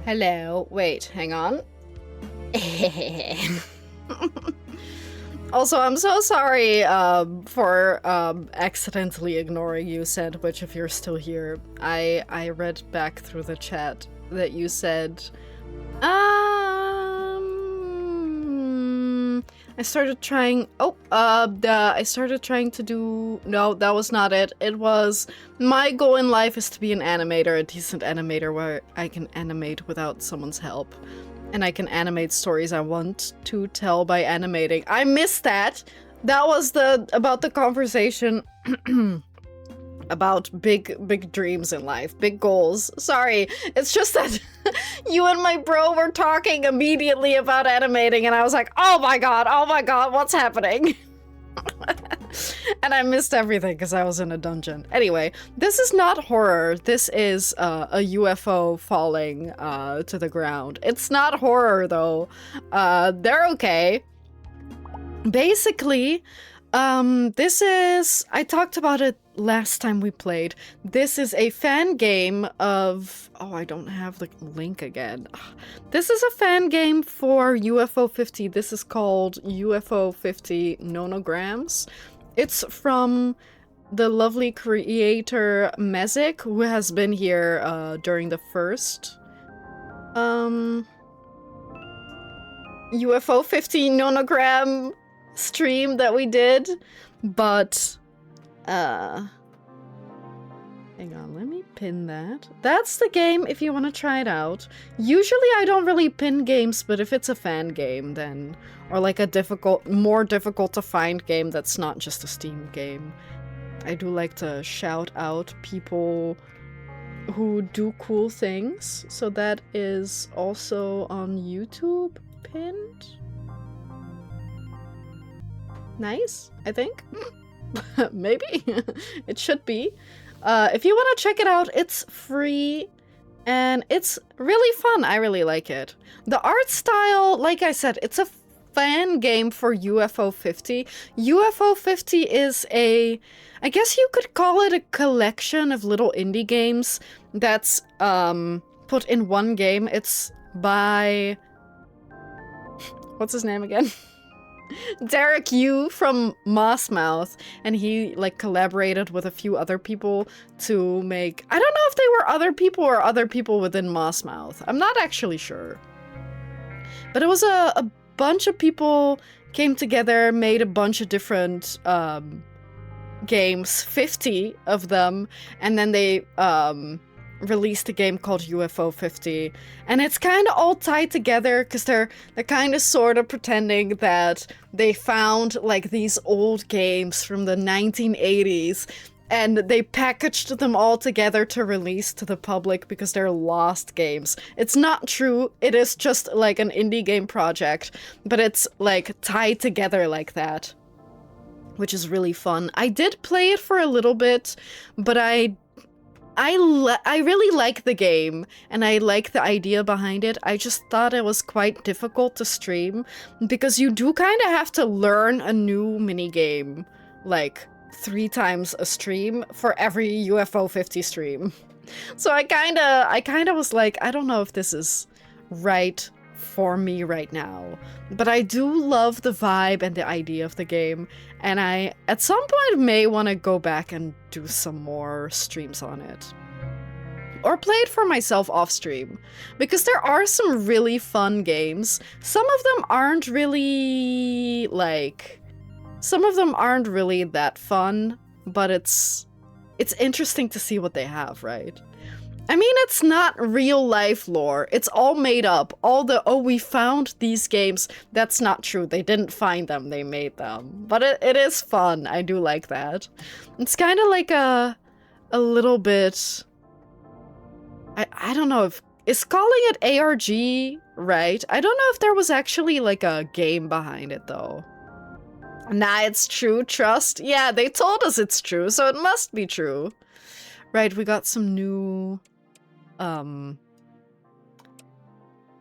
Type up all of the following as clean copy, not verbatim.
Hello. Wait, hang on. Also, I'm so sorry for accidentally ignoring you, Sandwich, if you're still here. I read back through the chat that you said, I started trying, I started trying to do, no, that was not it. It was, my goal in life is to be an animator, a decent animator where I can animate without someone's help. And I can animate stories I want to tell by animating. I missed that! That was about the conversation about big dreams in life, big goals. Sorry, it's just that you and my bro were talking immediately about animating and I was like, oh my god, what's happening? And I missed everything because I was in a dungeon. Anyway, this is not horror. This is a UFO falling to the ground. It's not horror though. They're okay. Basically, this is, I talked about it last time we played. This is a fan game of, oh, I don't have the link again. This is a fan game for UFO 50. This is called UFO 50 Nonograms. It's from the lovely creator Mezik, who has been here during the first UFO 50 Nonogram stream that we did, but hang on, let me pin that. That's the game if you want to try it out. Usually I don't really pin games, but if it's a fan game then, or like a more difficult to find game that's not just a Steam game, I do like to shout out people who do cool things. So that is also on YouTube pinned. Nice, I think. Maybe. It should be. If you want to check it out, it's free and it's really fun. I really like it. The art style, like I said, it's a fan game for UFO 50. UFO 50 is I guess you could call it a collection of little indie games that's put in one game. It's by, what's his name again? Derek Yu from Mossmouth, and he like collaborated with a few other people to make, I don't know if they were other people or other people within Mossmouth. I'm not actually sure. But it was a bunch of people came together, made a bunch of different games, 50 of them, and then they released a game called UFO 50, and it's kind of all tied together because they're kind of sort of pretending that they found like these old games from the 1980s and they packaged them all together to release to the public because they're lost games. It's not true. It is just like an indie game project, but it's like tied together like that, which is really fun. I did play it for a little bit, but I really like the game, and I like the idea behind it. I just thought it was quite difficult to stream, because you do kind of have to learn a new minigame, like 3 times a stream for every UFO 50 stream. So I kind of was like, I don't know if this is right for me right now. But I do love the vibe and the idea of the game, and I, at some point, may want to go back and do some more streams on it. Or play it for myself off stream. Because there are some really fun games. Some of them aren't really, like... Some of them aren't really that fun, but it's interesting to see what they have, right? I mean, it's not real life lore. It's all made up. All the, oh, we found these games. That's not true. They didn't find them. They made them. But it is fun. I do like that. It's kind of like a little bit... I don't know if... Is calling it ARG right? I don't know if there was actually like a game behind it, though. Nah, it's true. Trust. Yeah, they told us it's true, so it must be true. Right, we got some new...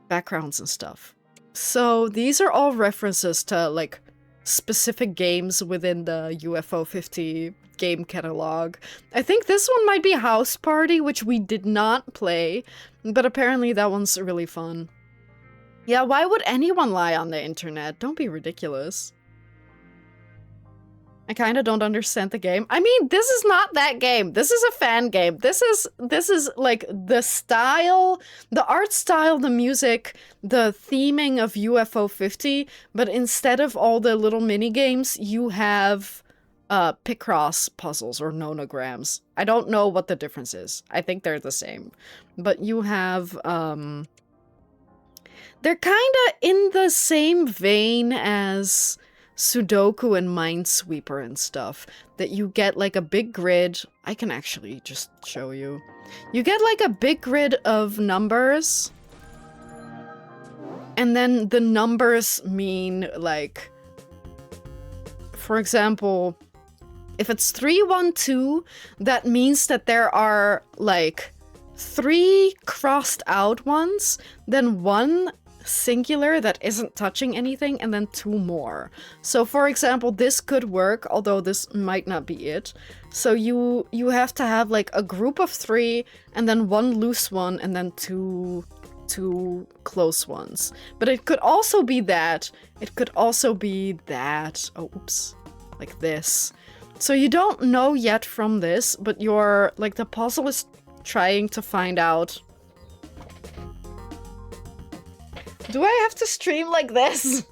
backgrounds and stuff. So these are all references to like specific games within the UFO 50 game catalog. I think this one might be House Party, which we did not play, but apparently that one's really fun. Yeah, why would anyone lie on the internet? Don't be ridiculous. I kind of don't understand the game. I mean, this is not that game. This is a fan game. This is like the style, the art style, the music, the theming of UFO 50, but instead of all the little mini games, you have Picross puzzles or nonograms. I don't know what the difference is. I think they're the same. But you have they're kind of in the same vein as Sudoku and Minesweeper and stuff, that you get like a big grid. I can actually just show you. You get like a big grid of numbers, and then the numbers mean like, for example, if it's 3, 1, 2, that means that there are like 3 crossed out ones, then 1 singular that isn't touching anything, and then 2 more. So for example, this could work, although this might not be it. So you have to have like a group of 3 and then 1 loose one and then two close ones. But it could also be that. It could also be that. Oh, oops. Like this. So you don't know yet from this, but you're like, the puzzle is trying to find out. Do I have to stream like this?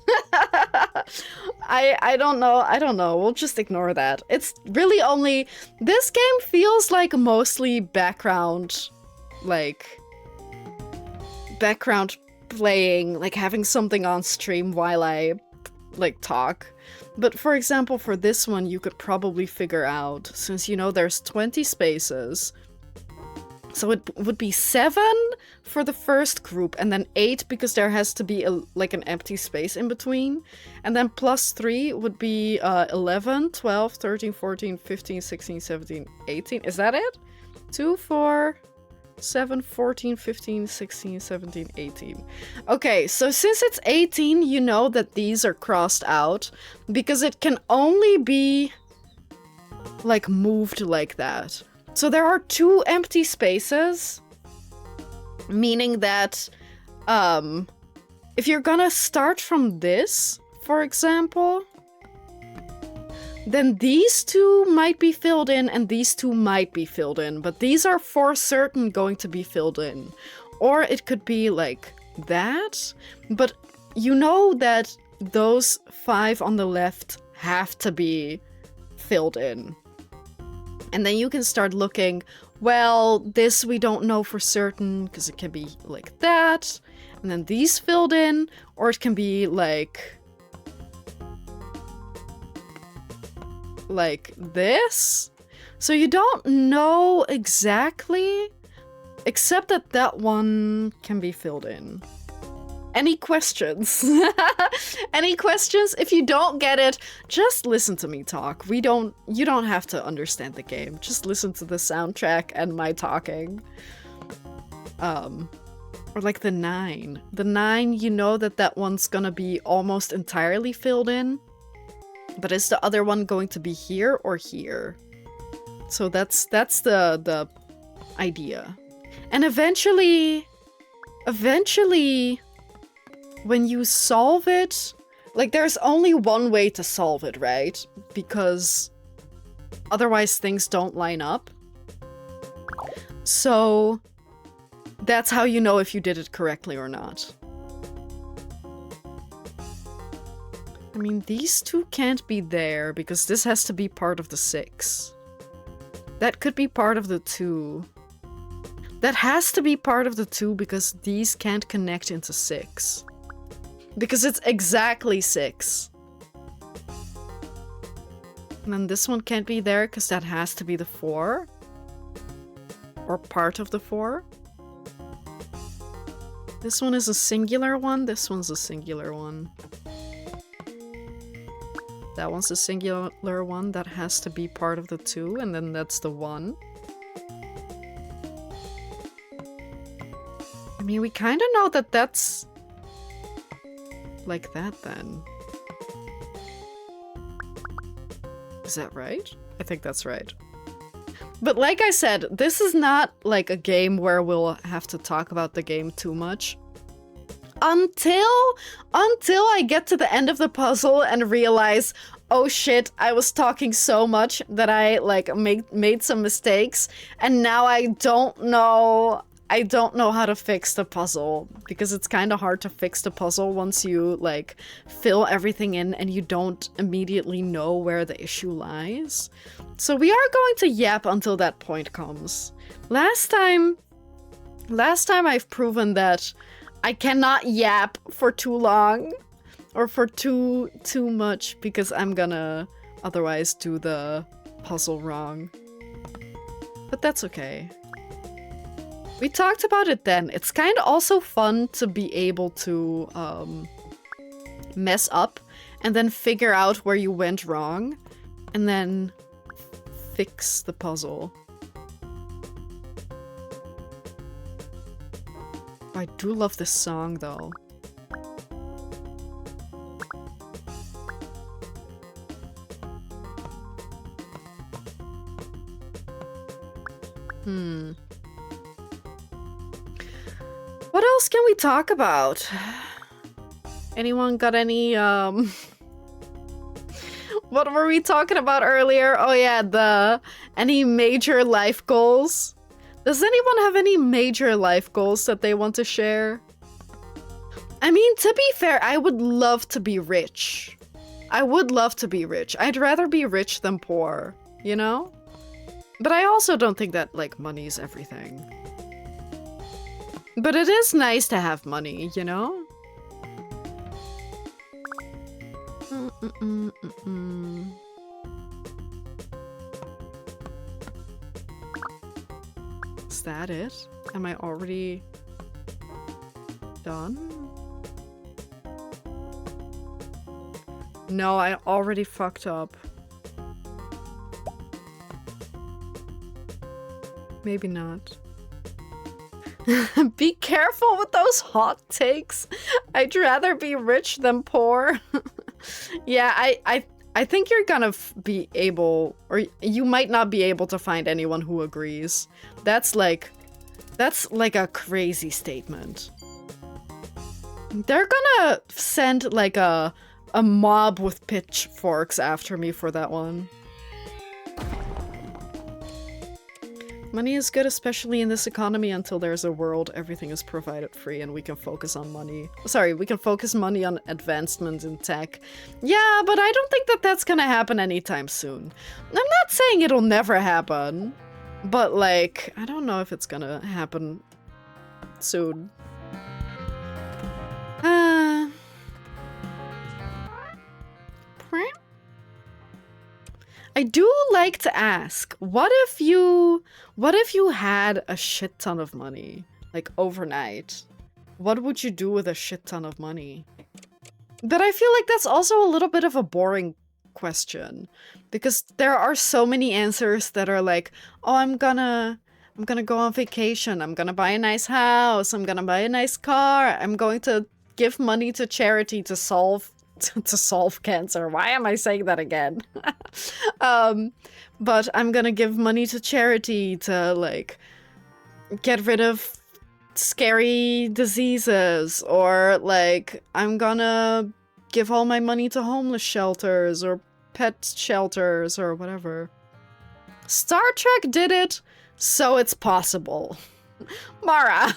I don't know. I don't know. We'll just ignore that. It's really only... This game feels like mostly background... Like... Background playing, like having something on stream while I, like, talk. But for example, for this one, you could probably figure out, since you know there's 20 spaces... So it would be 7 for the first group, and then 8 because there has to be like an empty space in between. And then plus 3 would be 11, 12, 13, 14, 15, 16, 17, 18. Is that it? 2, 4, 7, 14, 15, 16, 17, 18. Okay, so since it's 18, you know that these are crossed out because it can only be like moved like that. So there are 2 empty spaces, meaning that if you're gonna start from this, for example, then these 2 might be filled in and these 2 might be filled in, but these are for certain going to be filled in. Or it could be like that, but you know that those 5 on the left have to be filled in. And then you can start looking, well, this we don't know for certain, because it can be like that, and then these filled in, or it can be like this. So you don't know exactly, except that that one can be filled in. Any questions? Any questions? If you don't get it, just listen to me talk. You don't have to understand the game. Just listen to the soundtrack and my talking. Or like the 9. The 9, you know that one's gonna be almost entirely filled in. But is the other one going to be here or here? So that's the idea. And eventually, when you solve it, like, there's only one way to solve it, right? Because otherwise things don't line up. So that's how you know if you did it correctly or not. I mean, these 2 can't be there because this has to be part of the 6. That could be part of the 2. That has to be part of the 2 because these can't connect into 6. Because it's exactly 6. And then this one can't be there because that has to be the 4. Or part of the 4. This one is a singular one, this one's a singular one. That one's a singular one, that has to be part of the 2, and then that's the 1. I mean, we kind of know that that's like that then. Is that right? I think that's right. But like I said, this is not like a game where we'll have to talk about the game too much. Until I get to the end of the puzzle and realize, oh shit, I was talking so much that I like made some mistakes, and now I don't know how to fix the puzzle, because it's kind of hard to fix the puzzle once you like fill everything in and you don't immediately know where the issue lies. So we are going to yap until that point comes. Last time I've proven that I cannot yap for too long or for too much, because I'm gonna otherwise do the puzzle wrong. But that's okay. We talked about it then. It's kind of also fun to be able to mess up and then figure out where you went wrong and then fix the puzzle. I do love this song though. What else can we talk about? Anyone got any, what were we talking about earlier? Oh yeah, any major life goals? Does anyone have any major life goals that they want to share? I mean, to be fair, I would love to be rich. I would love to be rich. I'd rather be rich than poor, you know? But I also don't think that, like, money is everything. But it is nice to have money, you know? Is that it? Am I already done? No, I already fucked up. Maybe not. Be careful with those hot takes. I'd rather be rich than poor. Yeah, I think you're gonna be able, or you might not be able to find anyone who agrees. That's like a crazy statement. They're gonna send like a mob with pitchforks after me for that one. Money is good, especially in this economy, until there's a world everything is provided free and we can focus on money. Sorry, we can focus money on advancement in tech. Yeah, but I don't think that that's gonna happen anytime soon. I'm not saying it'll never happen, but like, I don't know if it's gonna happen soon. I do like to ask, what if you had a shit ton of money, like overnight? What would you do with a shit ton of money? But I feel like that's also a little bit of a boring question, because there are so many answers that are like, oh, I'm gonna go on vacation, I'm gonna buy a nice house, I'm gonna buy a nice car, I'm going to give money to charity to solve cancer. Why am I saying that again? But I'm gonna give money to charity to, like, get rid of scary diseases, or, like, I'm gonna give all my money to homeless shelters, or pet shelters, or whatever. Star Trek did it, so it's possible. Mara.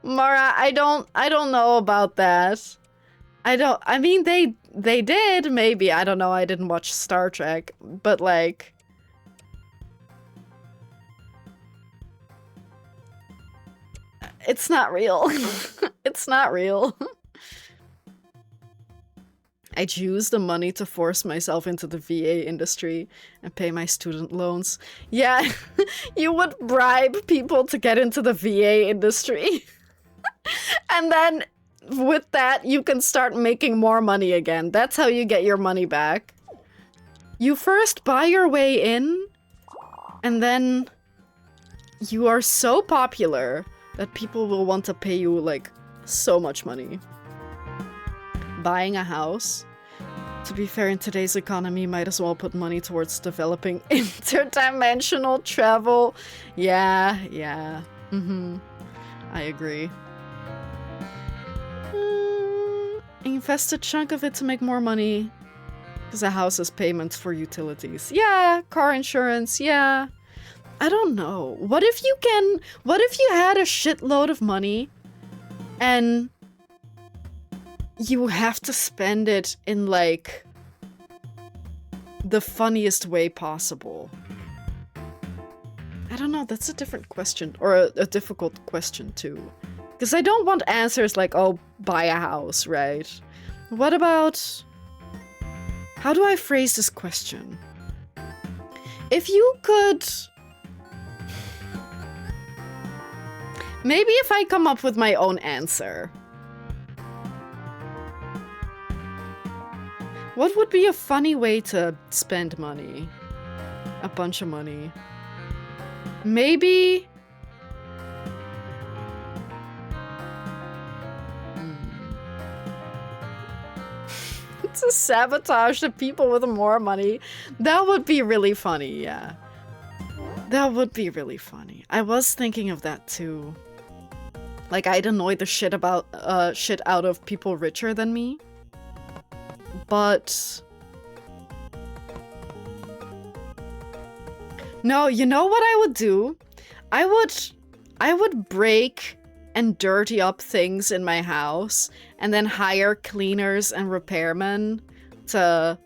Mara, I don't know about that. I mean, they did, maybe. I don't know, I didn't watch Star Trek, but like... It's not real. It's not real. I'd use the money to force myself into the VA industry and pay my student loans. Yeah, you would bribe people to get into the VA industry. And then... with that, you can start making more money again. That's how you get your money back. You first buy your way in, and then you are so popular that people will want to pay you, like, so much money. Buying a house. To be fair, in today's economy, might as well put money towards developing interdimensional travel. Yeah. I agree. Invest a chunk of it to make more money. Because a house has payments for utilities. Yeah, car insurance, yeah. I don't know. What if you had a shitload of money and you have to spend it in, like, the funniest way possible? I don't know, that's a different question. Or a difficult question, too. Because I don't want answers like, oh, buy a house, right? What about... How do I phrase this question? If you could... Maybe if I come up with my own answer. What would be a funny way to spend money? A bunch of money. Maybe... to sabotage the people with more money. That would be really funny, yeah. That would be really funny. I was thinking of that too. Like, I'd annoy the shit out of people richer than me. But... No, you know what I would do? I would break and dirty up things in my house and then hire cleaners and repairmen to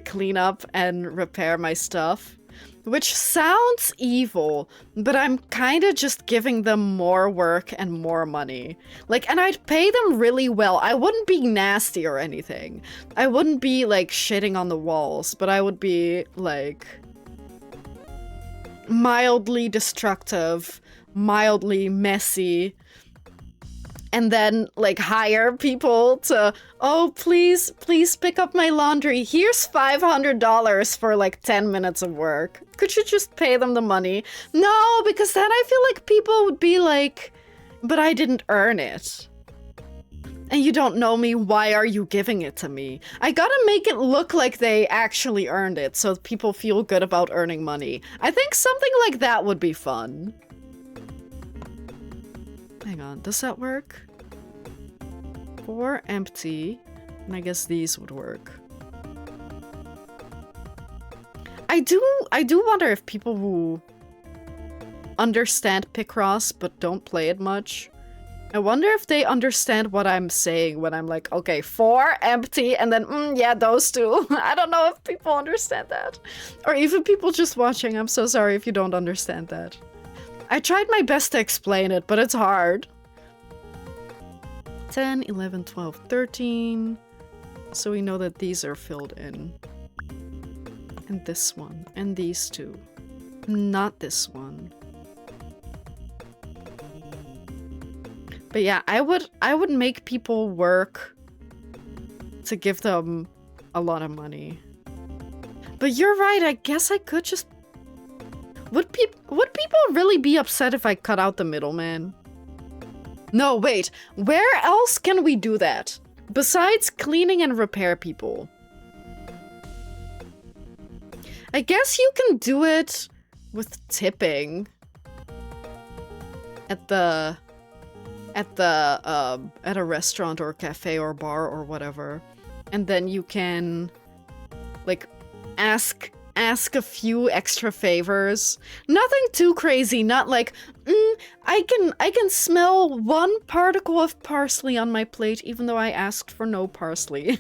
clean up and repair my stuff. Which sounds evil, but I'm kind of just giving them more work and more money. Like, and I'd pay them really well. I wouldn't be nasty or anything. I wouldn't be, like, shitting on the walls, but I would be, like, mildly destructive, mildly messy, and then, like, hire people to, oh, please pick up my laundry. Here's $500 for, like, 10 minutes of work. Could you just pay them the money? No, because then I feel like people would be like, but I didn't earn it. And you don't know me, why are you giving it to me? I gotta make it look like they actually earned it, so people feel good about earning money. I think something like that would be fun. Hang on, does that work? 4 empty, and I guess these would work. I do wonder if people who understand Picross but don't play it much, I wonder if they understand what I'm saying when I'm like, okay, 4 empty, and then, yeah, those two. I don't know if people understand that. Or even people just watching, I'm so sorry if you don't understand that. I tried my best to explain it, but it's hard. 10, 11, 12, 13. So we know that these are filled in. And this one. And these two. Not this one. But yeah, I would make people work to give them a lot of money. But you're right, I guess I could just... Would people really be upset if I cut out the middleman? No, wait. Where else can we do that? Besides cleaning and repair people. I guess you can do it with tipping. At a restaurant or cafe or bar or whatever. And then you can, like, ask a few extra favors. Nothing too crazy, not like, I can smell 1 particle of parsley on my plate even though I asked for no parsley.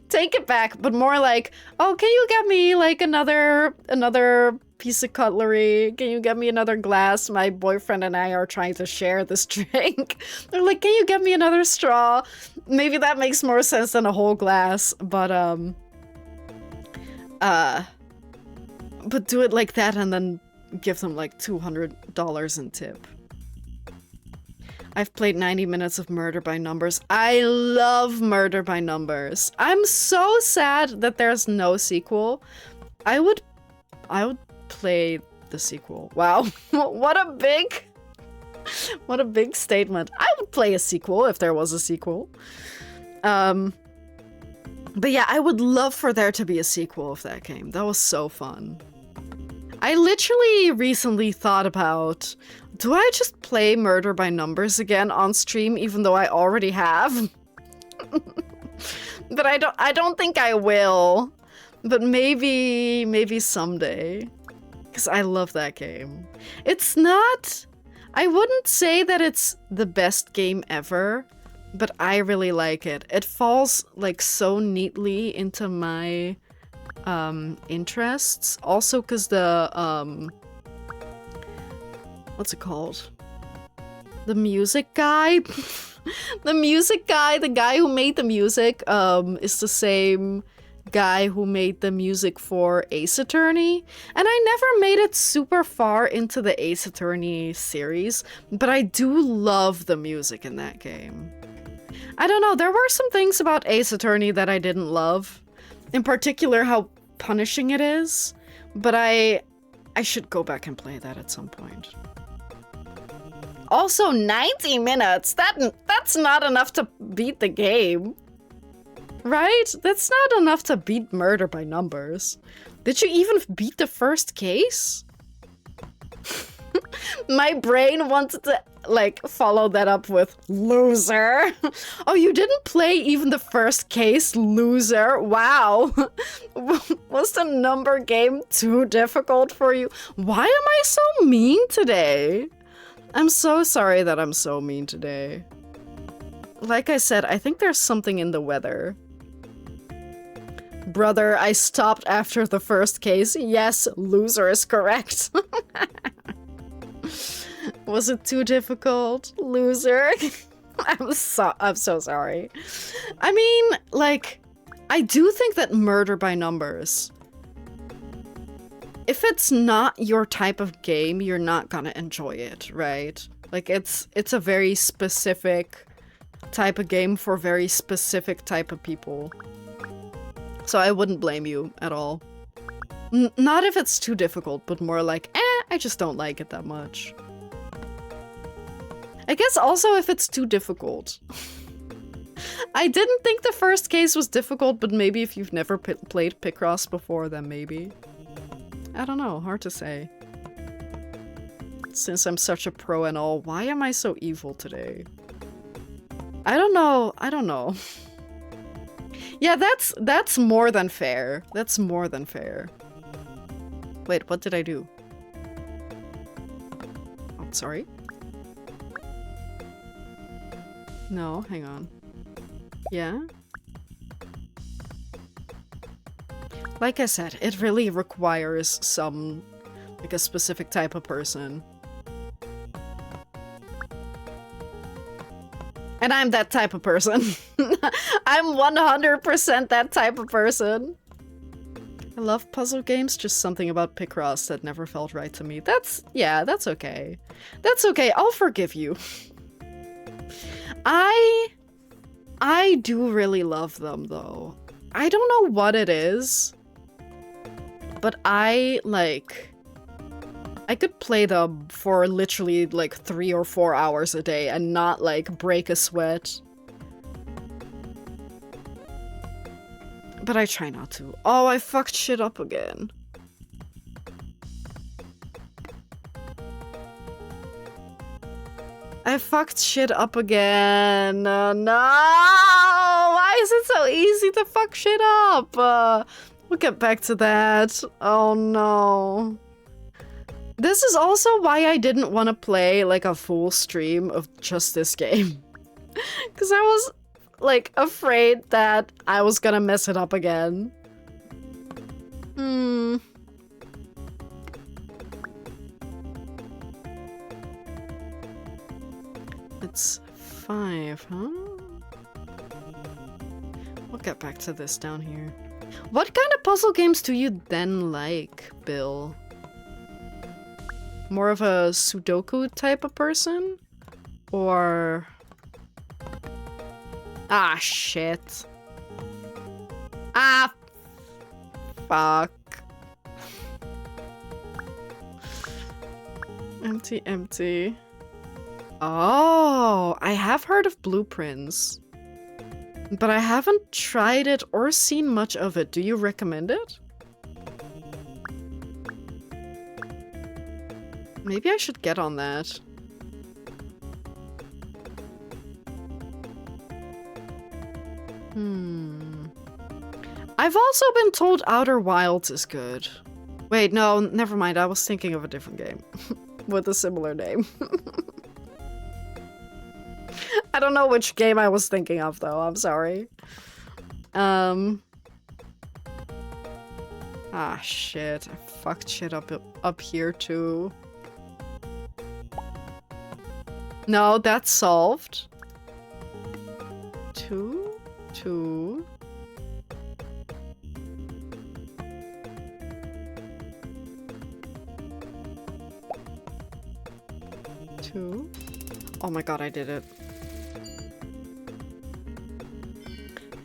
Take it back, but more like, oh, can you get me, like, another piece of cutlery? Can you get me another glass? My boyfriend and I are trying to share this drink. They're like, can you get me another straw? Maybe that makes more sense than a whole glass, but do it like that and then give them like $200 in tip. I've played 90 minutes of Murder by Numbers. I love Murder by Numbers. I'm so sad that there's no sequel. I would play the sequel. Wow. What a big statement. I would play a sequel if there was a sequel. But yeah, I would love for there to be a sequel of that game. That was so fun. I literally recently thought about, do I just play Murder by Numbers again on stream even though I already have? But I don't think I will. But maybe someday. Because I love that game. It's not, I wouldn't say that it's the best game ever, but I really like it. It falls like so neatly into my interests. Also because the what's it called? The music guy? The guy who made the music is the same guy who made the music for Ace Attorney. And I never made it super far into the Ace Attorney series, but I do love the music in that game. I don't know, there were some things about Ace Attorney that I didn't love. In particular, how punishing it is. But I should go back and play that at some point. Also, 90 minutes! That's not enough to beat the game. Right? That's not enough to beat Murder by Numbers. Did you even beat the first case? My brain wanted to, like, follow that up with loser. Oh, you didn't play even the first case, loser. Wow. Was the number game too difficult for you? Why am I so mean today? I'm so sorry that I'm so mean today. Like I said, I think there's something in the weather. Brother, I stopped after the first case. Yes, loser is correct. Was it too difficult? Loser? I'm so sorry. I mean, like, I do think that Murder by Numbers, if it's not your type of game, you're not gonna enjoy it, right? Like, it's a very specific type of game for very specific type of people. So I wouldn't blame you at all. Not if it's too difficult, but more like, I just don't like it that much. I guess also if it's too difficult. I didn't think the first case was difficult, but maybe if you've never played Picross before, then maybe. I don't know, hard to say. Since I'm such a pro and all, why am I so evil today? I don't know. Yeah, that's more than fair. That's more than fair. Wait, what did I do? Oh, sorry. No, hang on. Yeah? Like I said, it really requires some, like a specific type of person. And I'm that type of person. I'm 100% that type of person. I love puzzle games, just something about Picross that never felt right to me. Yeah, that's okay. That's okay, I'll forgive you. I do really love them, though. I don't know what it is, but I could play them for literally like 3 or 4 hours a day and not like break a sweat. But I try not to. Oh, I fucked shit up again. I fucked shit up again. No! Why is it so easy to fuck shit up? We'll get back to that. Oh no. This is also why I didn't want to play like a full stream of just this game. Because I was like afraid that I was gonna mess it up again. It's 5, huh? We'll get back to this down here. What kind of puzzle games do you then like, Bill? More of a Sudoku type of person? Or... Ah, shit. Ah, fuck. Empty, empty. Oh, I have heard of blueprints. But I haven't tried it or seen much of it. Do you recommend it? Maybe I should get on that. I've also been told Outer Wilds is good. Wait, no, never mind. I was thinking of a different game with a similar name. I don't know which game I was thinking of, though. I'm sorry. Ah, shit. I fucked shit up here, too. No, that's solved. 2, 2. 2. Oh my god, I did it.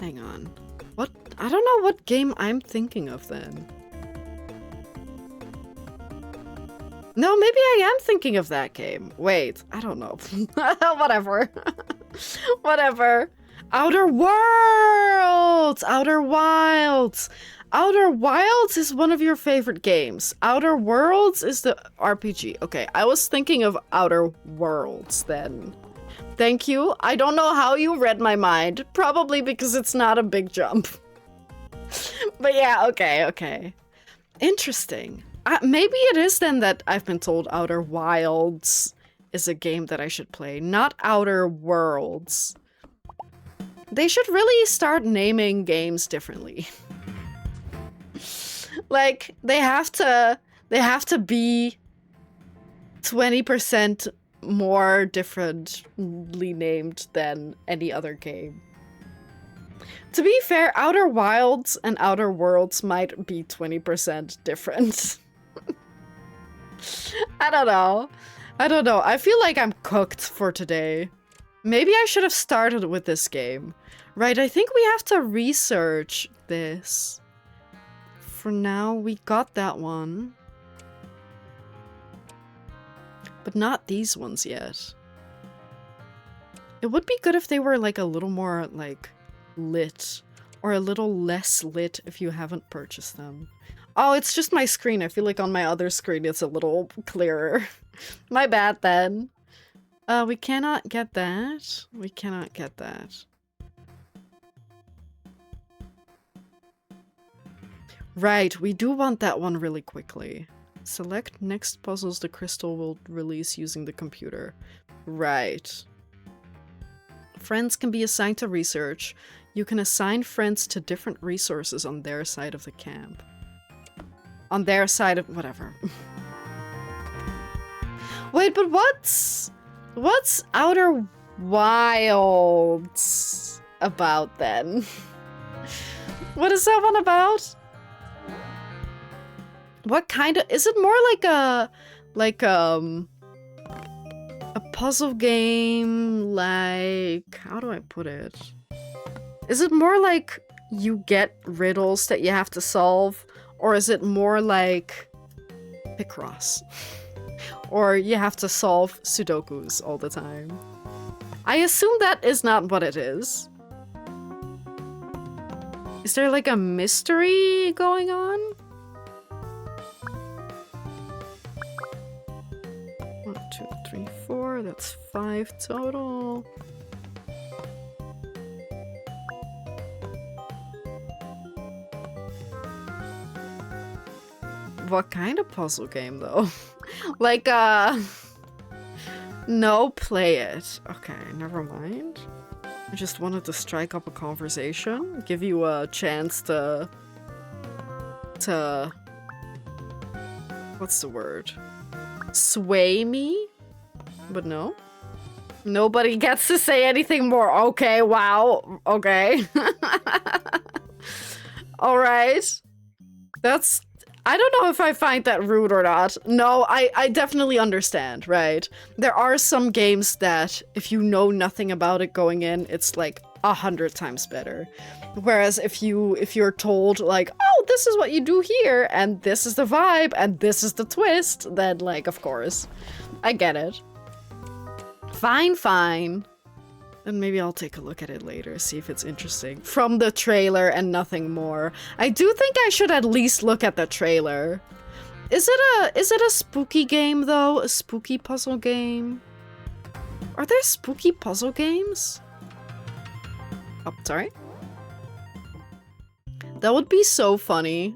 Hang on. What? I don't know what game I'm thinking of then. No, maybe I am thinking of that game. Wait, I don't know. Whatever. Whatever. Outer Worlds! Outer Wilds! Outer Wilds is one of your favorite games. Outer Worlds is the RPG. Okay, I was thinking of Outer Worlds then. Thank you. I don't know how you read my mind. Probably because it's not a big jump. But yeah, okay, okay. Interesting. Maybe it is then that I've been told Outer Wilds is a game that I should play, not Outer Worlds. They should really start naming games differently. Like, they have to be 20% more differently named than any other game. To be fair, Outer Wilds and Outer Worlds might be 20% different. I don't know. I don't know. I feel like I'm cooked for today. Maybe I should have started with this game. Right, I think we have to research this. For now, we got that one. But not these ones yet. It would be good if they were like a little more like lit. Or a little less lit if you haven't purchased them. Oh, it's just my screen. I feel like on my other screen it's a little clearer. My bad then. We cannot get that. We cannot get that. Right, we do want that one really quickly. Select next puzzles the crystal will release using the computer. Right. Friends can be assigned to research. You can assign friends to different resources on their side of the camp. On their side of whatever. Wait, but what's Outer Wilds about then? What is that one about? What kind of, is it more like a puzzle game, like, how do I put it? Is it more like you get riddles that you have to solve, or is it more like Picross? Or you have to solve Sudokus all the time? I assume that is not what it is. Is there like a mystery going on? 1, 2, 3, 4, that's 5 total. What kind of puzzle game though? Like, no, play it. Okay, never mind. I just wanted to strike up a conversation, give you a chance to what's the word? Sway me? But no. Nobody gets to say anything more. Okay, wow. Okay. Alright. That's... I don't know if I find that rude or not. No, I definitely understand, right? There are some games that, if you know nothing about it going in, it's like 100 times better. Whereas if you're told, like, oh, this is what you do here, and this is the vibe, and this is the twist, then, like, of course. I get it. Fine, fine. And maybe I'll take a look at it later, see if it's interesting. From the trailer and nothing more. I do think I should at least look at the trailer. Is it a spooky game though? A spooky puzzle game? Are there spooky puzzle games? Oh, sorry. That would be so funny.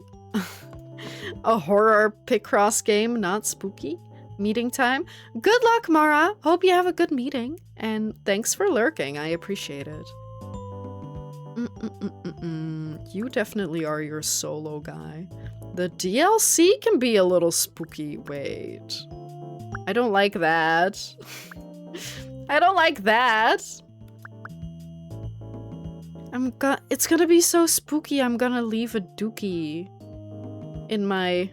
A horror Picross game, not spooky. Meeting time. Good luck, Mara. Hope you have a good meeting. And thanks for lurking. I appreciate it. You definitely are your solo guy. The DLC can be a little spooky. Wait. I don't like that. I don't like that. It's gonna be so spooky. I'm gonna leave a dookie in my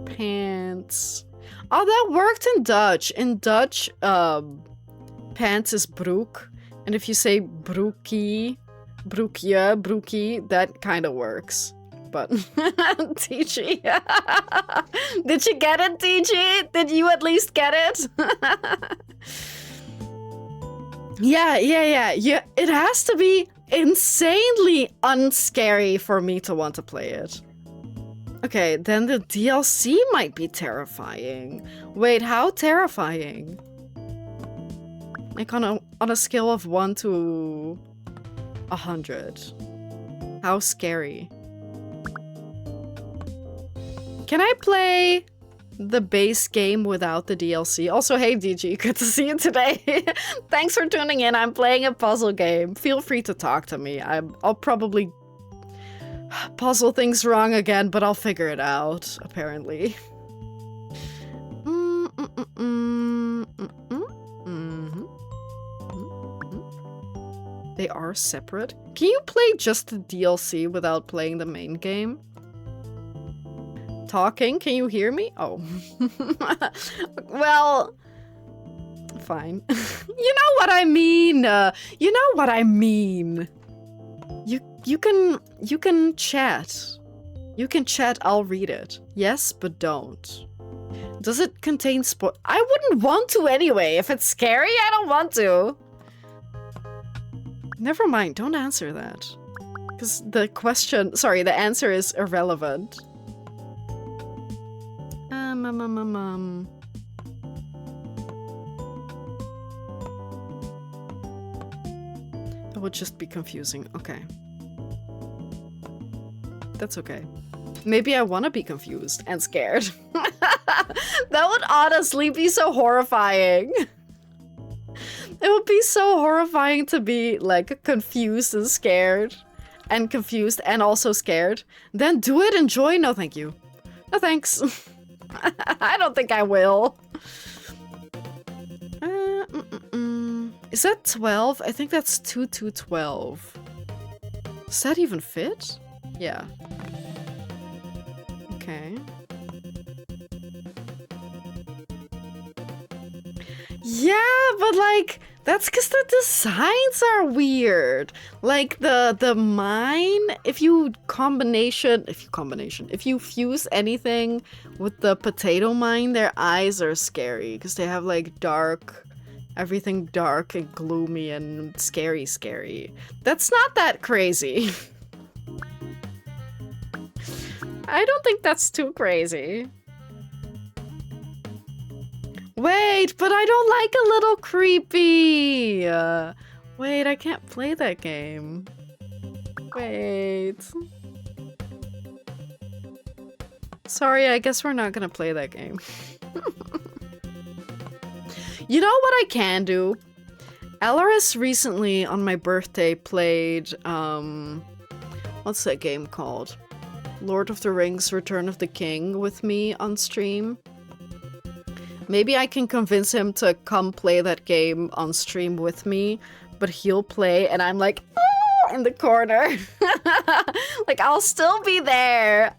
pants. Oh, that worked in Dutch. In Dutch, pants is broek. And if you say broekie, broekje, broekie, that kind of works. But, TG. Did you get it, TG? Did you at least get it? Yeah. It has to be insanely unscary for me to want to play it. Okay, then the DLC might be terrifying. Wait, how terrifying? Like on a scale of 1 to 100. How scary? Can I play the base game without the DLC? Also, hey DG, good to see you today. Thanks for tuning in. I'm playing a puzzle game. Feel free to talk to me. I'll probably puzzle things wrong again, but I'll figure it out, apparently. They are separate. Can you play just the DLC without playing the main game? Talking? Can you hear me? Oh. Well, fine. You know what I mean. You know what I mean. You can chat. You can chat, I'll read it. Yes, but don't. Does it contain I wouldn't want to anyway. If it's scary, I don't want to. Never mind, don't answer that. Because the answer is irrelevant. It would just be confusing. Okay. That's okay. Maybe I want to be confused and scared. That would honestly be so horrifying. It would be so horrifying to be like confused and scared. And confused and also scared. Then do it, enjoy. No thank you. No thanks. I don't think I will. Is that 12? I think that's 2 to 12. Does that even fit? Yeah. Okay. Yeah, but like, that's because the designs are weird. Like the mine, if you fuse anything with the potato mine, their eyes are scary because they have like everything dark and gloomy and scary. That's not that crazy. I don't think that's too crazy. Wait, but I don't like a little creepy. Wait, I can't play that game. Wait. Sorry, I guess we're not gonna play that game. You know what I can do? Alaris recently, on my birthday, played, what's that game called? Lord of the Rings Return of the King with me on stream. Maybe I can convince him to come play that game on stream with me, but he'll play and I'm like, oh, in the corner. Like, I'll still be there.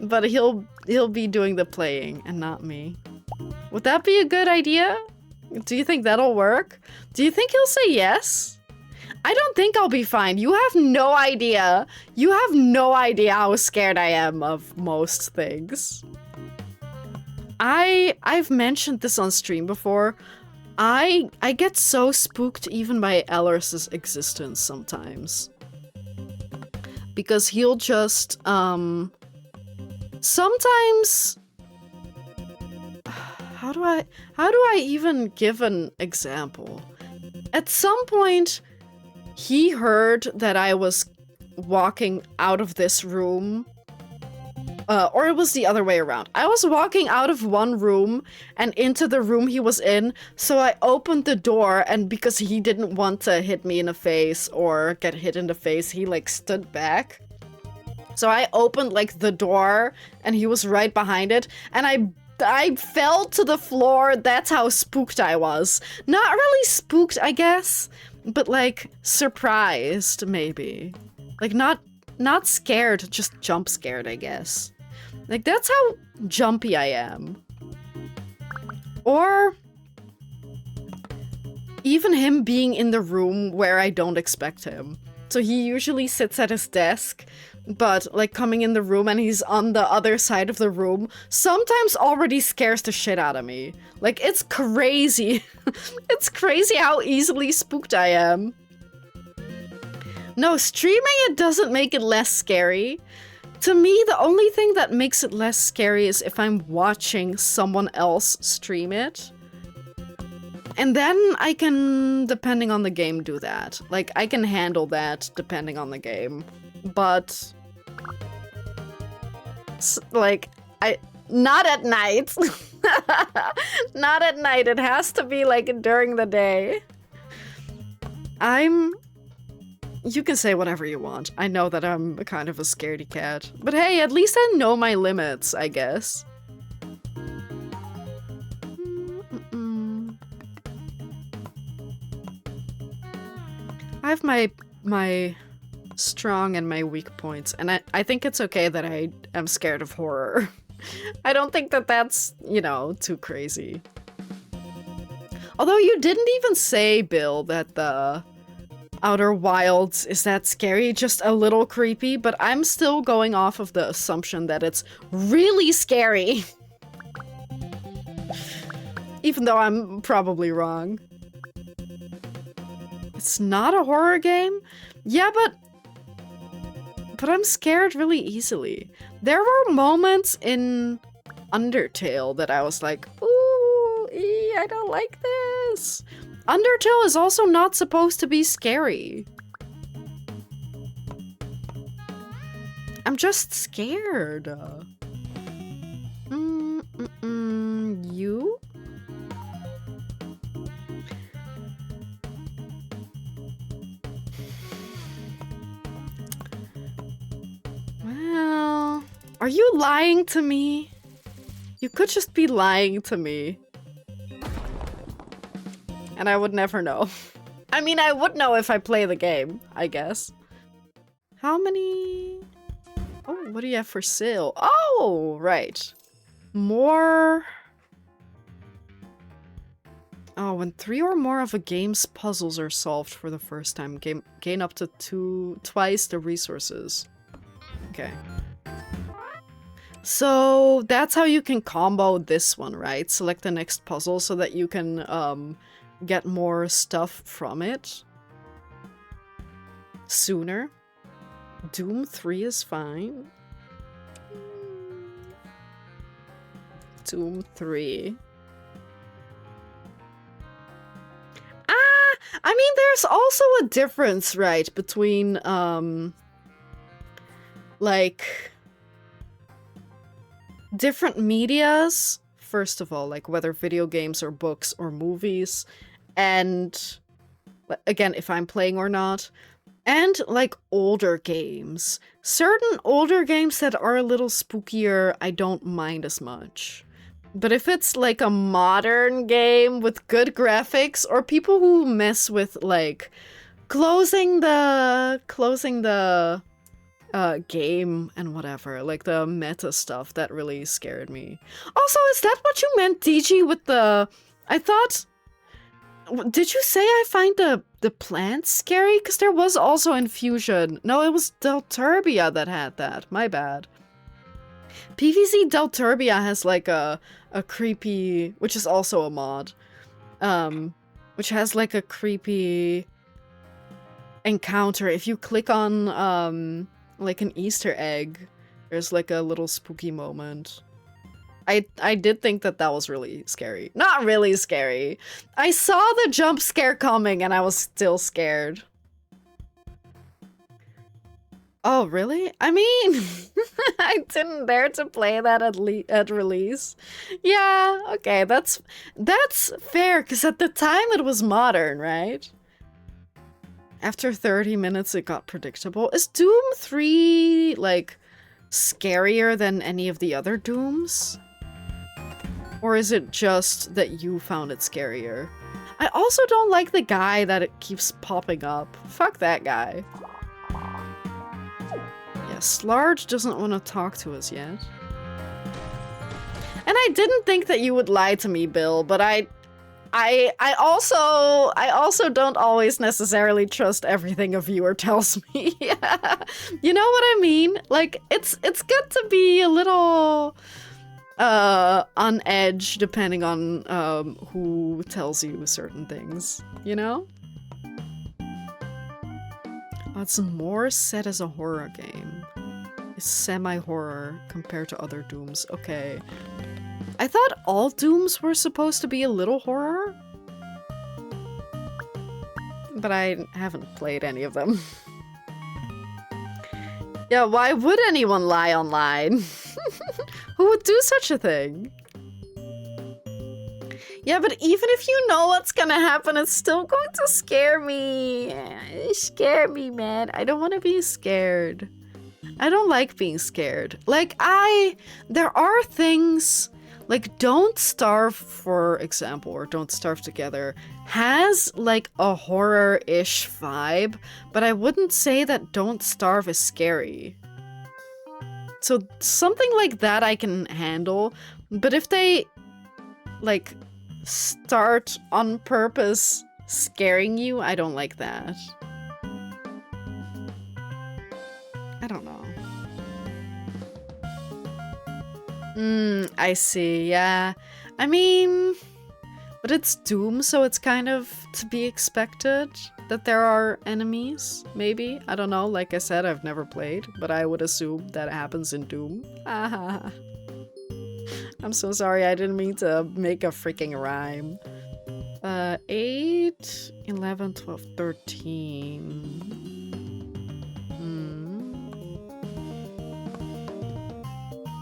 But he'll be doing the playing and not me. Would that be a good idea? Do you think that'll work? Do you think he'll say yes? I don't think I'll be fine. You have no idea. You have no idea how scared I am of most things. I've mentioned this on stream before. I get so spooked even by Ellers's existence sometimes. Because he'll just, sometimes... How do I even give an example? At some point, he heard that I was walking out of this room. Or it was the other way around. I was walking out of one room and into the room he was in, so I opened the door, and because he didn't want to hit me in the face or get hit in the face, he like stood back. So I opened like the door and he was right behind it, and I fell to the floor. That's how spooked I was. Not really spooked, I guess, but like surprised maybe. Like not scared, just jump scared, I guess. Like, that's how jumpy I am. Or even him being in the room where I don't expect him. So he usually sits at his desk, but like coming in the room and he's on the other side of the room sometimes already scares the shit out of me. Like, it's crazy. It's crazy how easily spooked I am. No, streaming it doesn't make it less scary. To me, the only thing that makes it less scary is if I'm watching someone else stream it. And then I can, depending on the game, do that. Like, I can handle that depending on the game. But... like, not at night. Not at night. It has to be, like, during the day. You can say whatever you want. I know that I'm kind of a scaredy cat. But hey, at least I know my limits, I guess. I have my strong and my weak points, and I think it's okay that I am scared of horror. I don't think that that's, you know, too crazy. Although you didn't even say, Bill, that the Outer Wilds is that scary, just a little creepy, but I'm still going off of the assumption that it's really scary. Even though I'm probably wrong. It's not a horror game? Yeah, but I'm scared really easily. There were moments in Undertale that I was like, ooh, I don't like this. Undertale is also not supposed to be scary. I'm just scared. You? Well, are you lying to me? You could just be lying to me. And I would never know. I mean, I would know if I play the game, I guess. How many? Oh, what do you have for sale? Oh, right. More. Oh, when 3 or more of a game's puzzles are solved for the first time, gain up to twice the resources. Okay. So that's how you can combo this one, right? Select the next puzzle so that you can get more stuff from it sooner. Doom 3 is fine. Doom 3. I mean, there's also a difference, right, between, like, different medias. First of all, like, whether video games or books or movies, and, again, if I'm playing or not, and, like, older games. Certain older games that are a little spookier, I don't mind as much. But if it's, like, a modern game with good graphics, or people who mess with, like, closing the game and whatever, like the meta stuff, that really scared me. Also, is that what you meant, DG, with the... I thought... Did you say I find the plants scary? Because there was also Infusion. No, it was Delturbia that had that. My bad. PVZ Delturbia has like a creepy... which is also a mod. which has like a creepy encounter. If you click on like an Easter egg, there's like a little spooky moment. I did think that that was really scary. Not really scary. I saw the jump scare coming and I was still scared. Oh, really? I mean, I didn't dare to play that at release. Yeah, okay, that's fair, because at the time it was modern, right? After 30 minutes it got predictable. Is Doom 3, like, scarier than any of the other Dooms? Or is it just that you found it scarier? I also don't like the guy that it keeps popping up. Fuck that guy. Yeah, Slarge doesn't want to talk to us yet. And I didn't think that you would lie to me, Bill, but I also don't always necessarily trust everything a viewer tells me. Yeah. You know what I mean? Like, it's good to be a little on edge depending on who tells you certain things, you know? Oh, it's more set as a horror game. It's semi-horror compared to other Dooms. Okay. I thought all Dooms were supposed to be a little horror. But I haven't played any of them. Yeah, why would anyone lie online? Who would do such a thing? Yeah, but even if you know what's gonna happen, it's still going to scare me. Scare me, man. I don't want to be scared. I don't like being scared. Like, there are things, like Don't Starve, for example, or Don't Starve Together, has like a horror-ish vibe, but I wouldn't say that Don't Starve is scary. So something like that I can handle, but if they, like, start on purpose scaring you, I don't like that. I don't know. I see, yeah. I mean, but it's Doom, so it's kind of to be expected that there are enemies, maybe? I don't know, like I said, I've never played, but I would assume that happens in Doom. I'm so sorry, I didn't mean to make a freaking rhyme. 8, 11, 12, 13...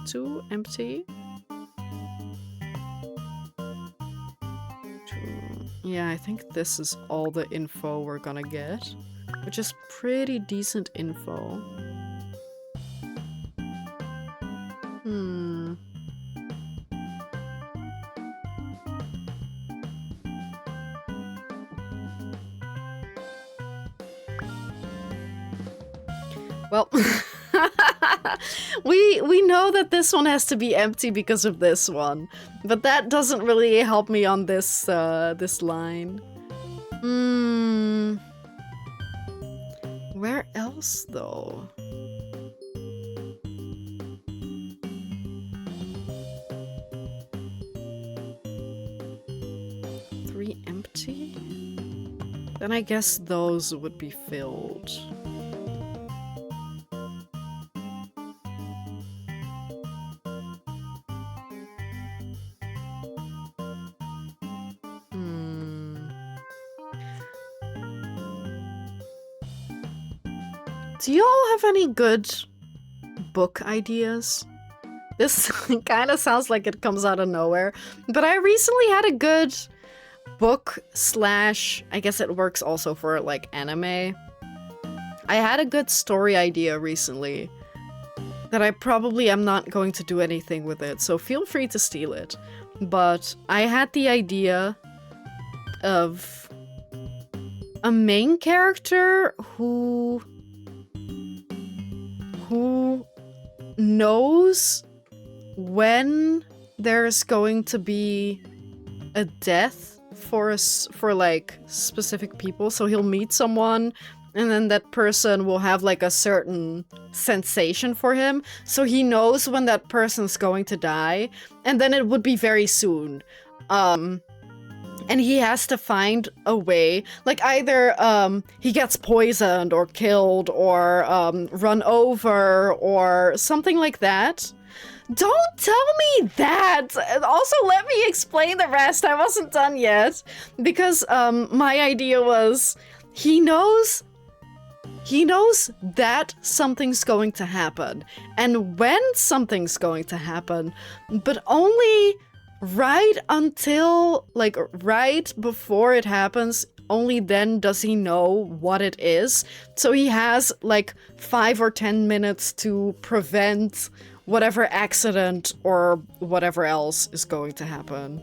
2 empty. 2. Yeah, I think this is all the info we're gonna get, which is pretty decent info. Well, we know that this one has to be empty because of this one, but that doesn't really help me on this this line. Where else though? Three empty? Then I guess those would be filled. Do y'all have any good book ideas? This kind of sounds like it comes out of nowhere, but I recently had a good book slash, I guess it works also for like anime. I had a good story idea recently that I probably am not going to do anything with it, so feel free to steal it. But I had the idea of a main character who knows when there's going to be a death for like specific people. So he'll meet someone and then that person will have like a certain sensation for him. So he knows when that person's going to die, and then it would be very soon. And he has to find a way, like either he gets poisoned or killed or run over or something like that. Don't tell me that! Also, let me explain the rest. I wasn't done yet. Because my idea was he knows that something's going to happen. And when something's going to happen, but only right until, like, right before it happens, only then does he know what it is. So he has, like, 5 or 10 minutes to prevent whatever accident or whatever else is going to happen.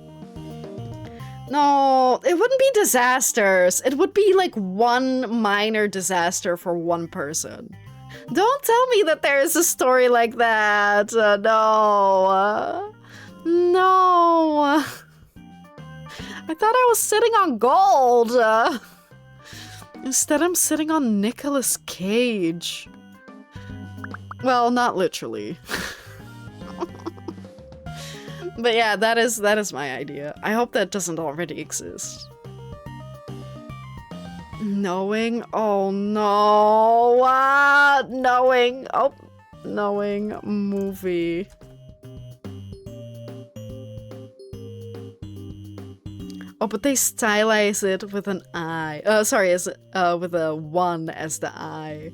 No, it wouldn't be disasters. It would be, like, one minor disaster for one person. Don't tell me that there is a story like that. No. No! I thought I was sitting on gold! Instead, I'm sitting on Nicolas Cage. Well, not literally. But yeah, that is my idea. I hope that doesn't already exist. Knowing? Oh no! Knowing! Oh, knowing movie. Oh, but they stylize it with an I. Sorry, with a 1 as the I.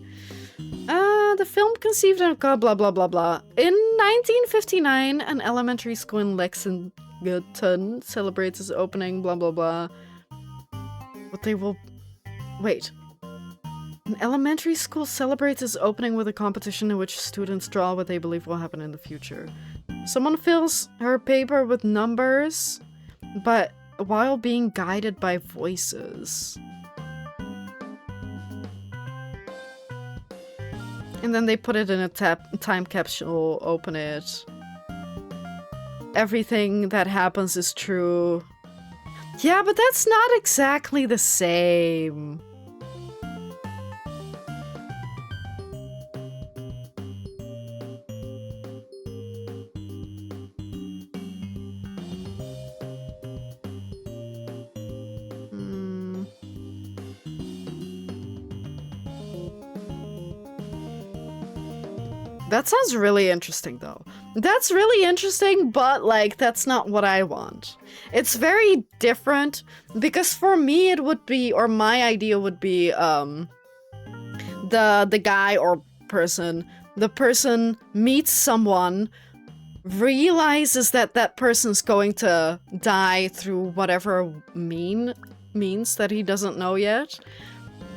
The film conceived in blah blah blah blah. In 1959, an elementary school in Lexington celebrates its opening, blah blah blah. But they will... Wait. An elementary school celebrates its opening with a competition in which students draw what they believe will happen in the future. Someone fills her paper with numbers, but while being guided by voices. And then they put it in a time capsule, open it. Everything that happens is true. Yeah, but that's not exactly the same. That sounds really interesting, though. That's really interesting, but, like, that's not what I want. It's very different, because for me it would be, or my idea would be, the guy or person, the person meets someone, realizes that that person's going to die through whatever means that he doesn't know yet,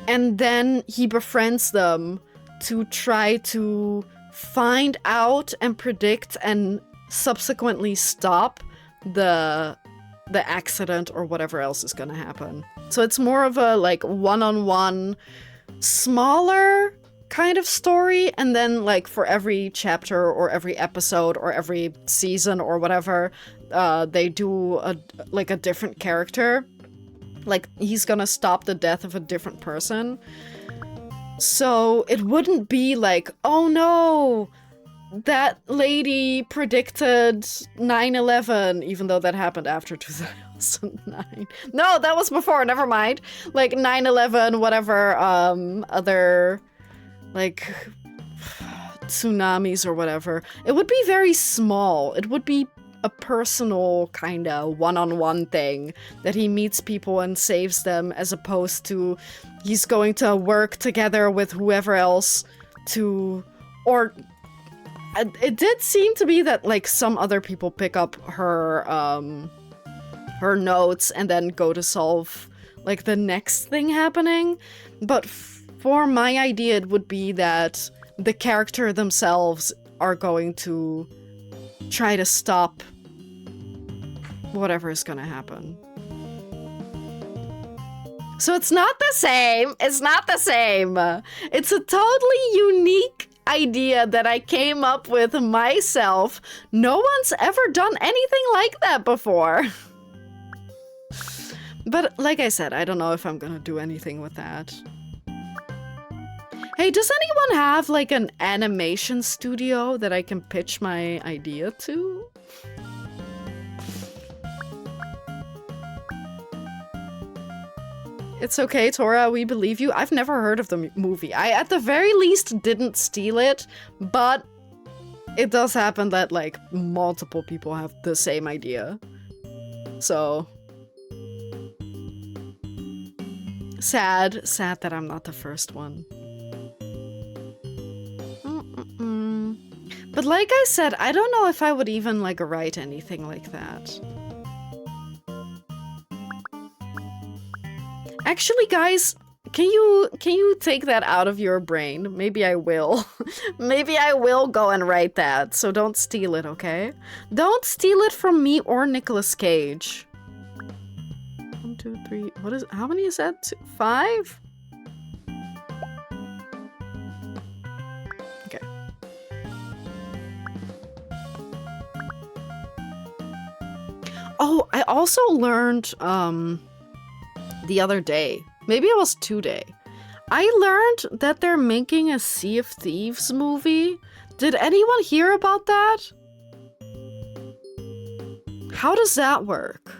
and then he befriends them to try to find out and predict and subsequently stop the accident or whatever else is gonna happen. So it's more of a, like, one-on-one, smaller kind of story, and then, like, for every chapter or every episode or every season or whatever, they do a different character. Like, he's gonna stop the death of a different person. So it wouldn't be like, oh no, that lady predicted 9/11, even though that happened after 2009. No, that was before, never mind. Like 9/11, whatever, other, like, tsunamis or whatever. It would be very small. It would be a personal kind of one-on-one thing that he meets people and saves them, as opposed to he's going to work together with whoever else to, or it did seem to be that, like, some other people pick up her her notes and then go to solve, like, the next thing happening. But for my idea, it would be that the character themselves are going to try to stop whatever is gonna happen. So it's not the same. It's not the same. It's a totally unique idea that I came up with myself. No one's ever done anything like that before. But like I said, I don't know if I'm gonna do anything with that. Hey, does anyone have, like, an animation studio that I can pitch my idea to? It's okay, Tora, we believe you. I've never heard of the movie. I, at the very least, didn't steal it, but it does happen that, like, multiple people have the same idea. So... sad that I'm not the first one. But like I said, I don't know if I would even, like, write anything like that. Actually, guys, can you take that out of your brain? Maybe I will. Maybe I will go and write that, so don't steal it, okay? Don't steal it from me or Nicolas Cage. 1, 2, 3, what is, how many is that? 5? Okay. Oh, I also learned, the other day, maybe it was today, I learned that they're making a Sea of Thieves movie. Did anyone hear about that? How does that work?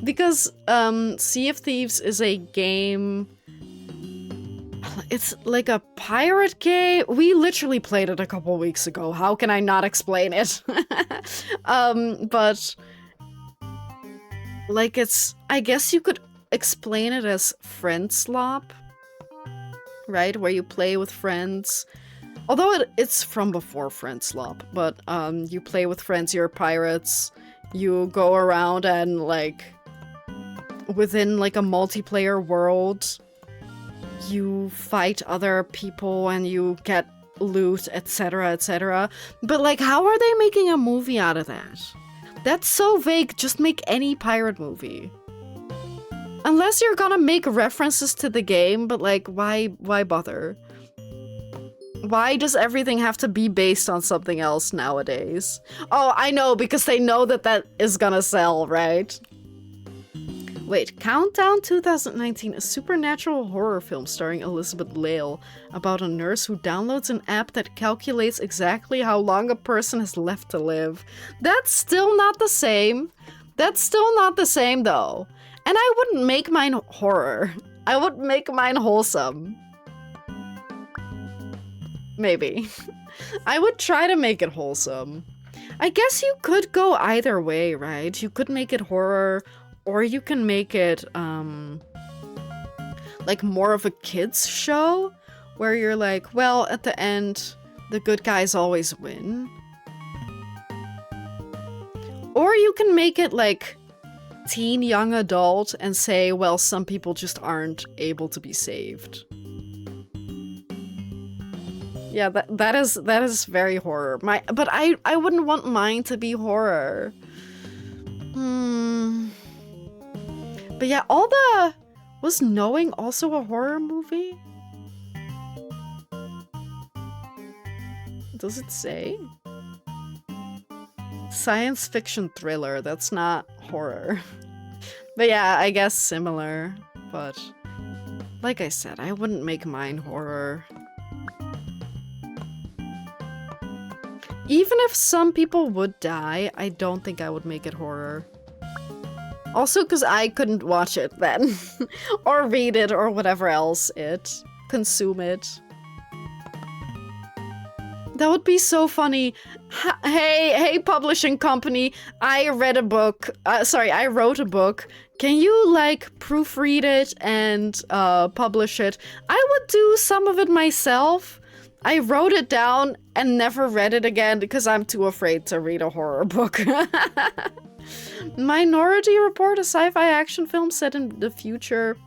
Because Sea of Thieves is a game, it's like a pirate game. We literally played it a couple weeks ago. How can I not explain it? But like, it's, I guess you could explain it as friend slop, right? Where you play with friends. Although it's from before friend slop, but you play with friends, you're pirates, you go around and, like, within, like, a multiplayer world, you fight other people and you get loot, etc., etc. But, like, how are they making a movie out of that? That's so vague. Just make any pirate movie. Unless you're gonna make references to the game, but, like, why bother? Why does everything have to be based on something else nowadays? Oh, I know, because they know that that is gonna sell, right? Wait, Countdown 2019, a supernatural horror film starring Elizabeth Lale about a nurse who downloads an app that calculates exactly how long a person has left to live. That's still not the same. That's still not the same, though. And I wouldn't make mine horror. I would make mine wholesome. Maybe. I would try to make it wholesome. I guess you could go either way, right? You could make it horror, or you can make it, like, more of a kid's show, where you're like, well, at the end, the good guys always win. Or you can make it, like, teen, young adult, and say, well, some people just aren't able to be saved. Yeah, that is very horror. But I wouldn't want mine to be horror. But yeah, was Knowing also a horror movie? Does it say? Science fiction thriller, that's not horror. But yeah, I guess similar. But like I said, I wouldn't make mine horror. Even if some people would die, I don't think I would make it horror. Also, because I couldn't watch it then. Or read it, or whatever else consume it. That would be so funny. Hey, publishing company, I read a book. I wrote a book. Can you, like, proofread it and publish it? I would do some of it myself. I wrote it down and never read it again because I'm too afraid to read a horror book. Minority Report, a sci-fi action film set in the future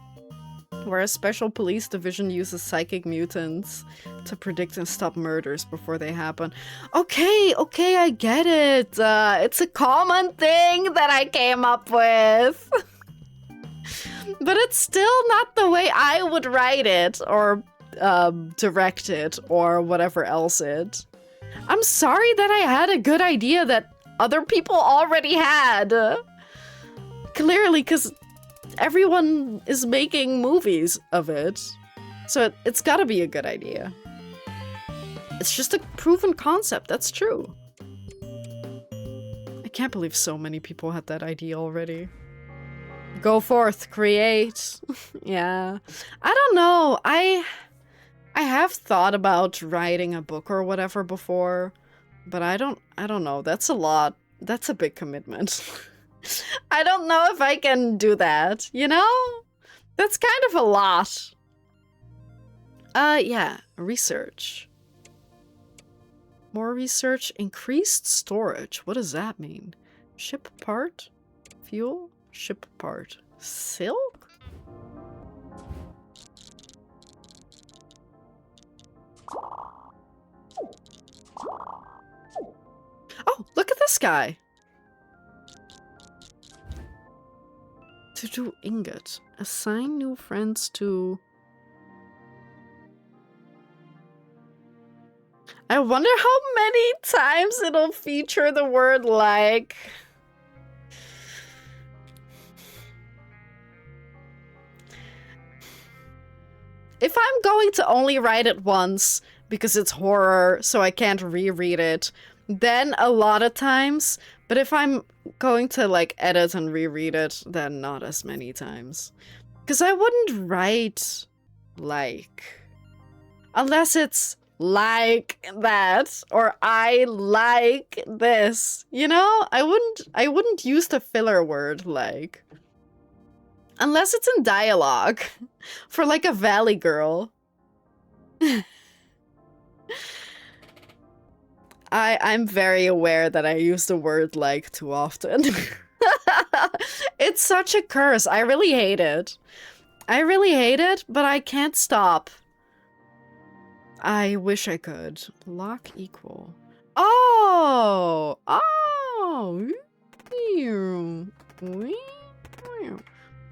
where a special police division uses psychic mutants to predict and stop murders before they happen. Okay, I get it. It's a common thing that I came up with. But it's still not the way I would write it or direct it or whatever else it. I'm sorry that I had a good idea that other people already had. Clearly, because everyone is making movies of it. So it's gotta be a good idea. It's just a proven concept, that's true. I can't believe so many people had that idea already. Go forth, create. Yeah. I don't know. I have thought about writing a book or whatever before, but I don't know. That's a lot. That's a big commitment. I don't know if I can do that, you know? That's kind of a lot. Yeah, research. More research, increased storage. What does that mean? Ship part? Fuel? Ship part. Silk? Oh, look at this guy. To do ingot. Assign new friends to... I wonder how many times it'll feature the word like. If I'm going to only write it once because it's horror, so I can't reread it, then a lot of times. But if I'm going to like edit and reread it, then not as many times. Because I wouldn't write like unless it's like that or I like this, you know? I wouldn't use the filler word like unless it's in dialogue for like a Valley Girl. I'm very aware that I use the word like too often. It's such a curse. I really hate it. I really hate it, but I can't stop. I wish I could. Lock equal. Oh! Oh!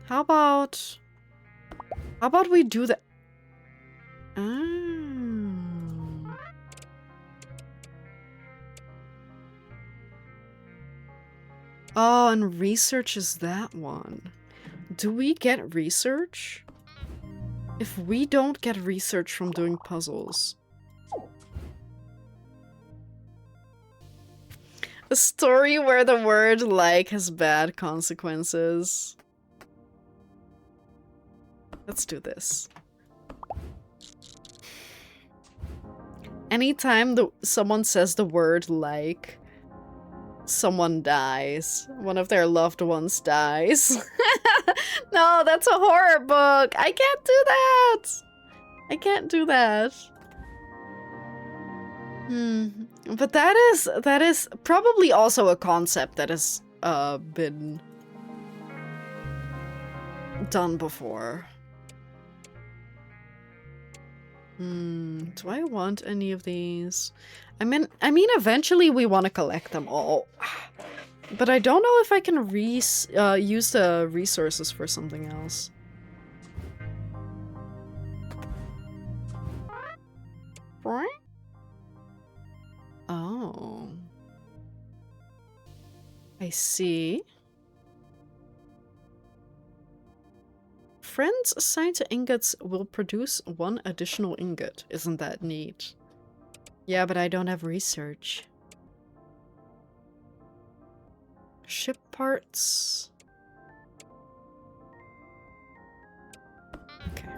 How about we do that? Oh, and research is that one. Do we get research? If we don't get research from doing puzzles. A story where the word like has bad consequences. Let's do this. Anytime someone says the word like, someone dies. One of their loved ones dies. No, that's a horror book. I can't do that. I can't do that. But that is probably also a concept that has been done before. Do I want any of these? I mean, eventually we want to collect them all. But I don't know if I can use the resources for something else. Oh. I see. Friends assigned to ingots will produce 1 additional ingot. Isn't that neat? Yeah, but I don't have research. Ship parts. Okay.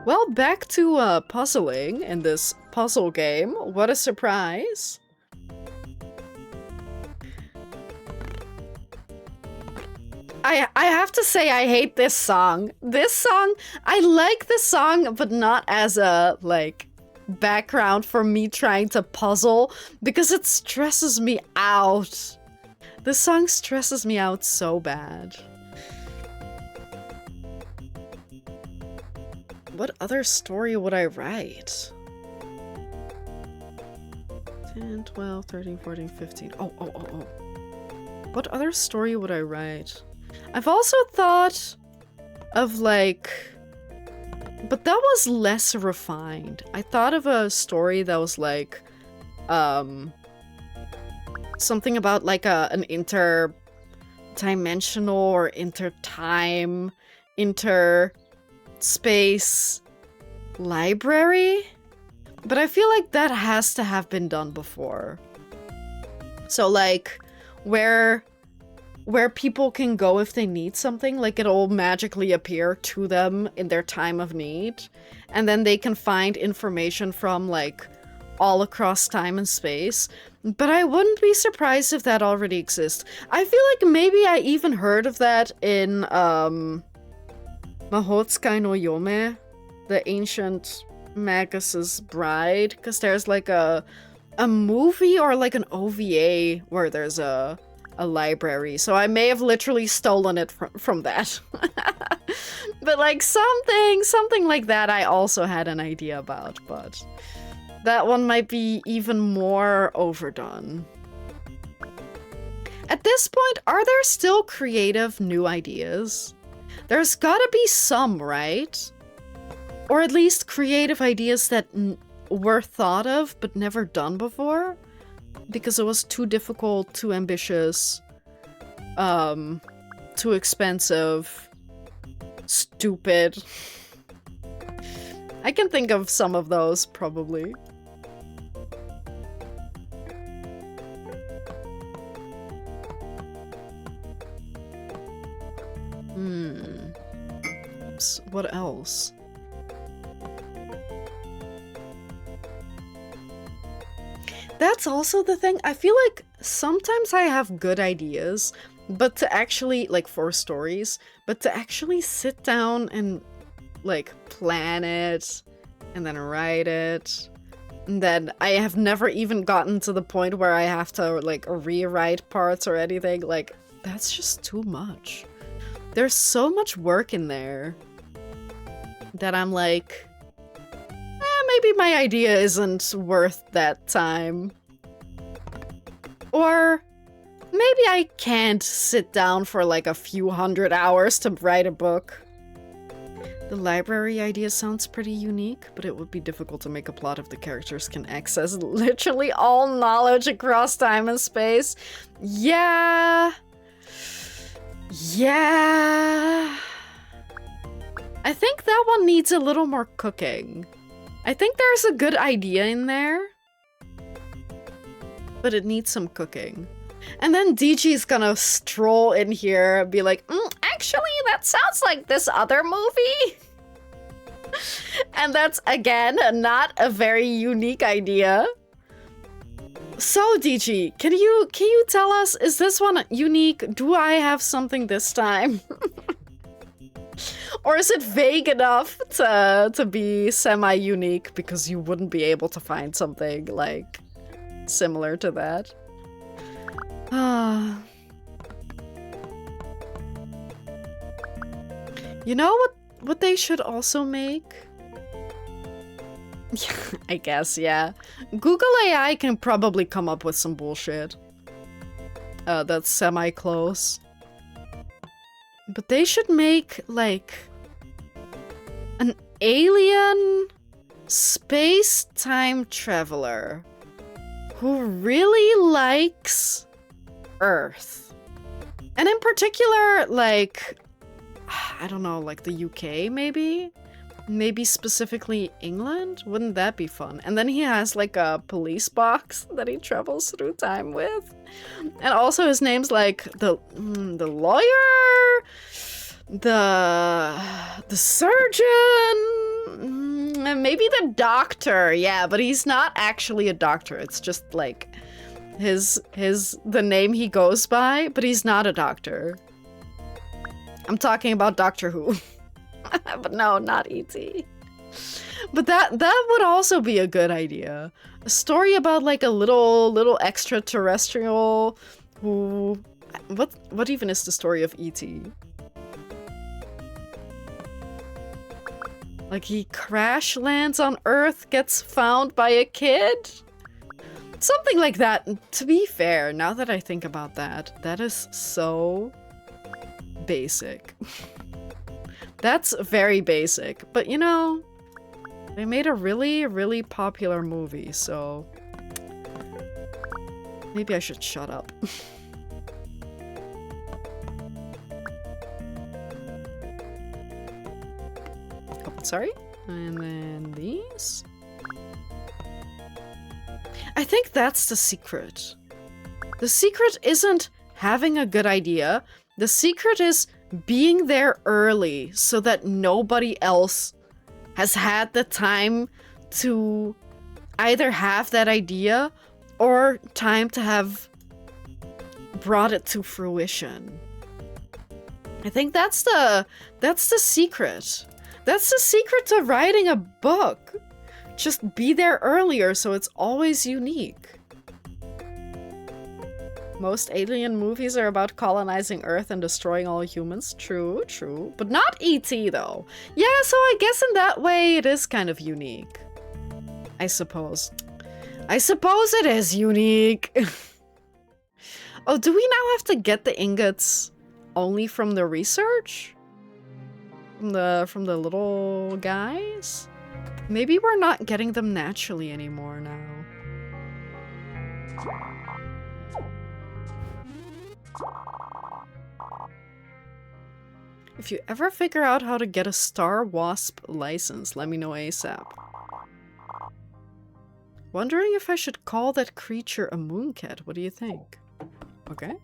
Well, back to puzzling in this puzzle game. What a surprise. I have to say I hate this song. This song, I like this song, but not as a, like, background for me trying to puzzle, because it stresses me out. This song stresses me out so bad. What other story would I write? 10, 12, 13, 14, 15. Oh. What other story would I write? I've also thought of, like... But that was less refined. I thought of a story that was, like... something about, like, an interdimensional or intertime, interspace library? But I feel like that has to have been done before. So, like, where where people can go if they need something. Like, it'll magically appear to them in their time of need. And then they can find information from, like, all across time and space. But I wouldn't be surprised if that already exists. I feel like maybe I even heard of that in, Mahotsukai no Yome, the ancient Magus's bride. Because there's, like, a movie or, like, an OVA where there's a library, so I may have literally stolen it from that. But like something like that I also had an idea about, but that one might be even more overdone. At this point, are there still creative new ideas? There's gotta be some, right? Or at least creative ideas that were thought of but never done before? Because it was too difficult, too ambitious, too expensive, stupid. I can think of some of those, probably. Oops, what else? That's also the thing. I feel like sometimes I have good ideas, but to actually, like, for stories, but to actually sit down and, like, plan it, and then write it, and then I have never even gotten to the point where I have to, like, rewrite parts or anything. Like, that's just too much. There's so much work in there that I'm like, maybe my idea isn't worth that time. Or maybe I can't sit down for like a few hundred hours to write a book. The library idea sounds pretty unique, but it would be difficult to make a plot if the characters can access literally all knowledge across time and space. Yeah. I think that one needs a little more cooking. I think there's a good idea in there, but it needs some cooking. And then DG's gonna stroll in here and be like, actually, that sounds like this other movie. And that's, again, not a very unique idea. So, DG, can you tell us, is this one unique? Do I have something this time? Or is it vague enough to be semi-unique because you wouldn't be able to find something, like, similar to that? You know what they should also make? I guess, yeah. Google AI can probably come up with some bullshit. That's semi-close. But they should make, like, an alien space-time traveler who really likes Earth. And in particular, like, I don't know, like the UK, maybe? Maybe specifically England? Wouldn't that be fun? And then he has, like, a police box that he travels through time with. And also his name's, like, the lawyer, the surgeon, and maybe the doctor. Yeah, but he's not actually a doctor. It's just, like, the name he goes by, but he's not a doctor. I'm talking about Doctor Who. But no, not E.T. But that would also be a good idea. A story about, like, a little extraterrestrial who... What even is the story of E.T.? Like, he crash lands on Earth, gets found by a kid? Something like that. To be fair, now that I think about that, that is so basic. That's very basic, but you know, they made a really, really popular movie, so maybe I should shut up. Oh, sorry. And then these. I think that's the secret. The secret isn't having a good idea. The secret is being there early so that nobody else has had the time to either have that idea or time to have brought it to fruition. I think that's the secret. That's the secret to writing a book. Just be there earlier so it's always unique. Most alien movies are about colonizing Earth and destroying all humans. True, true. But not E.T. though. Yeah, so I guess in that way it is kind of unique. I suppose. I suppose it is unique. Oh, do we now have to get the ingots only from the research? From the little guys? Maybe we're not getting them naturally anymore now. If you ever figure out how to get a Star Wasp license, let me know ASAP. Wondering if I should call that creature a mooncat. What do you think? Okay.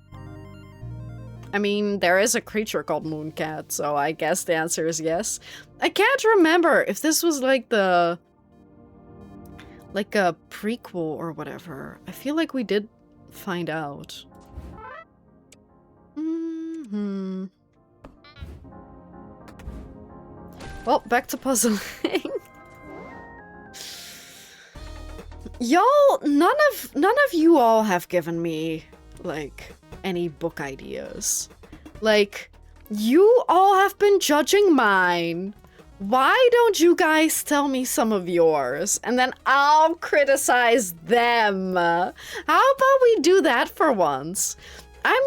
I mean, there is a creature called mooncat, so I guess the answer is yes. I can't remember if this was like the... like a prequel or whatever. I feel like we did find out. Well, back to puzzling. Y'all, none of you all have given me, like, any book ideas. Like, you all have been judging mine. Why don't you guys tell me some of yours? And then I'll criticize them. How about we do that for once? I'm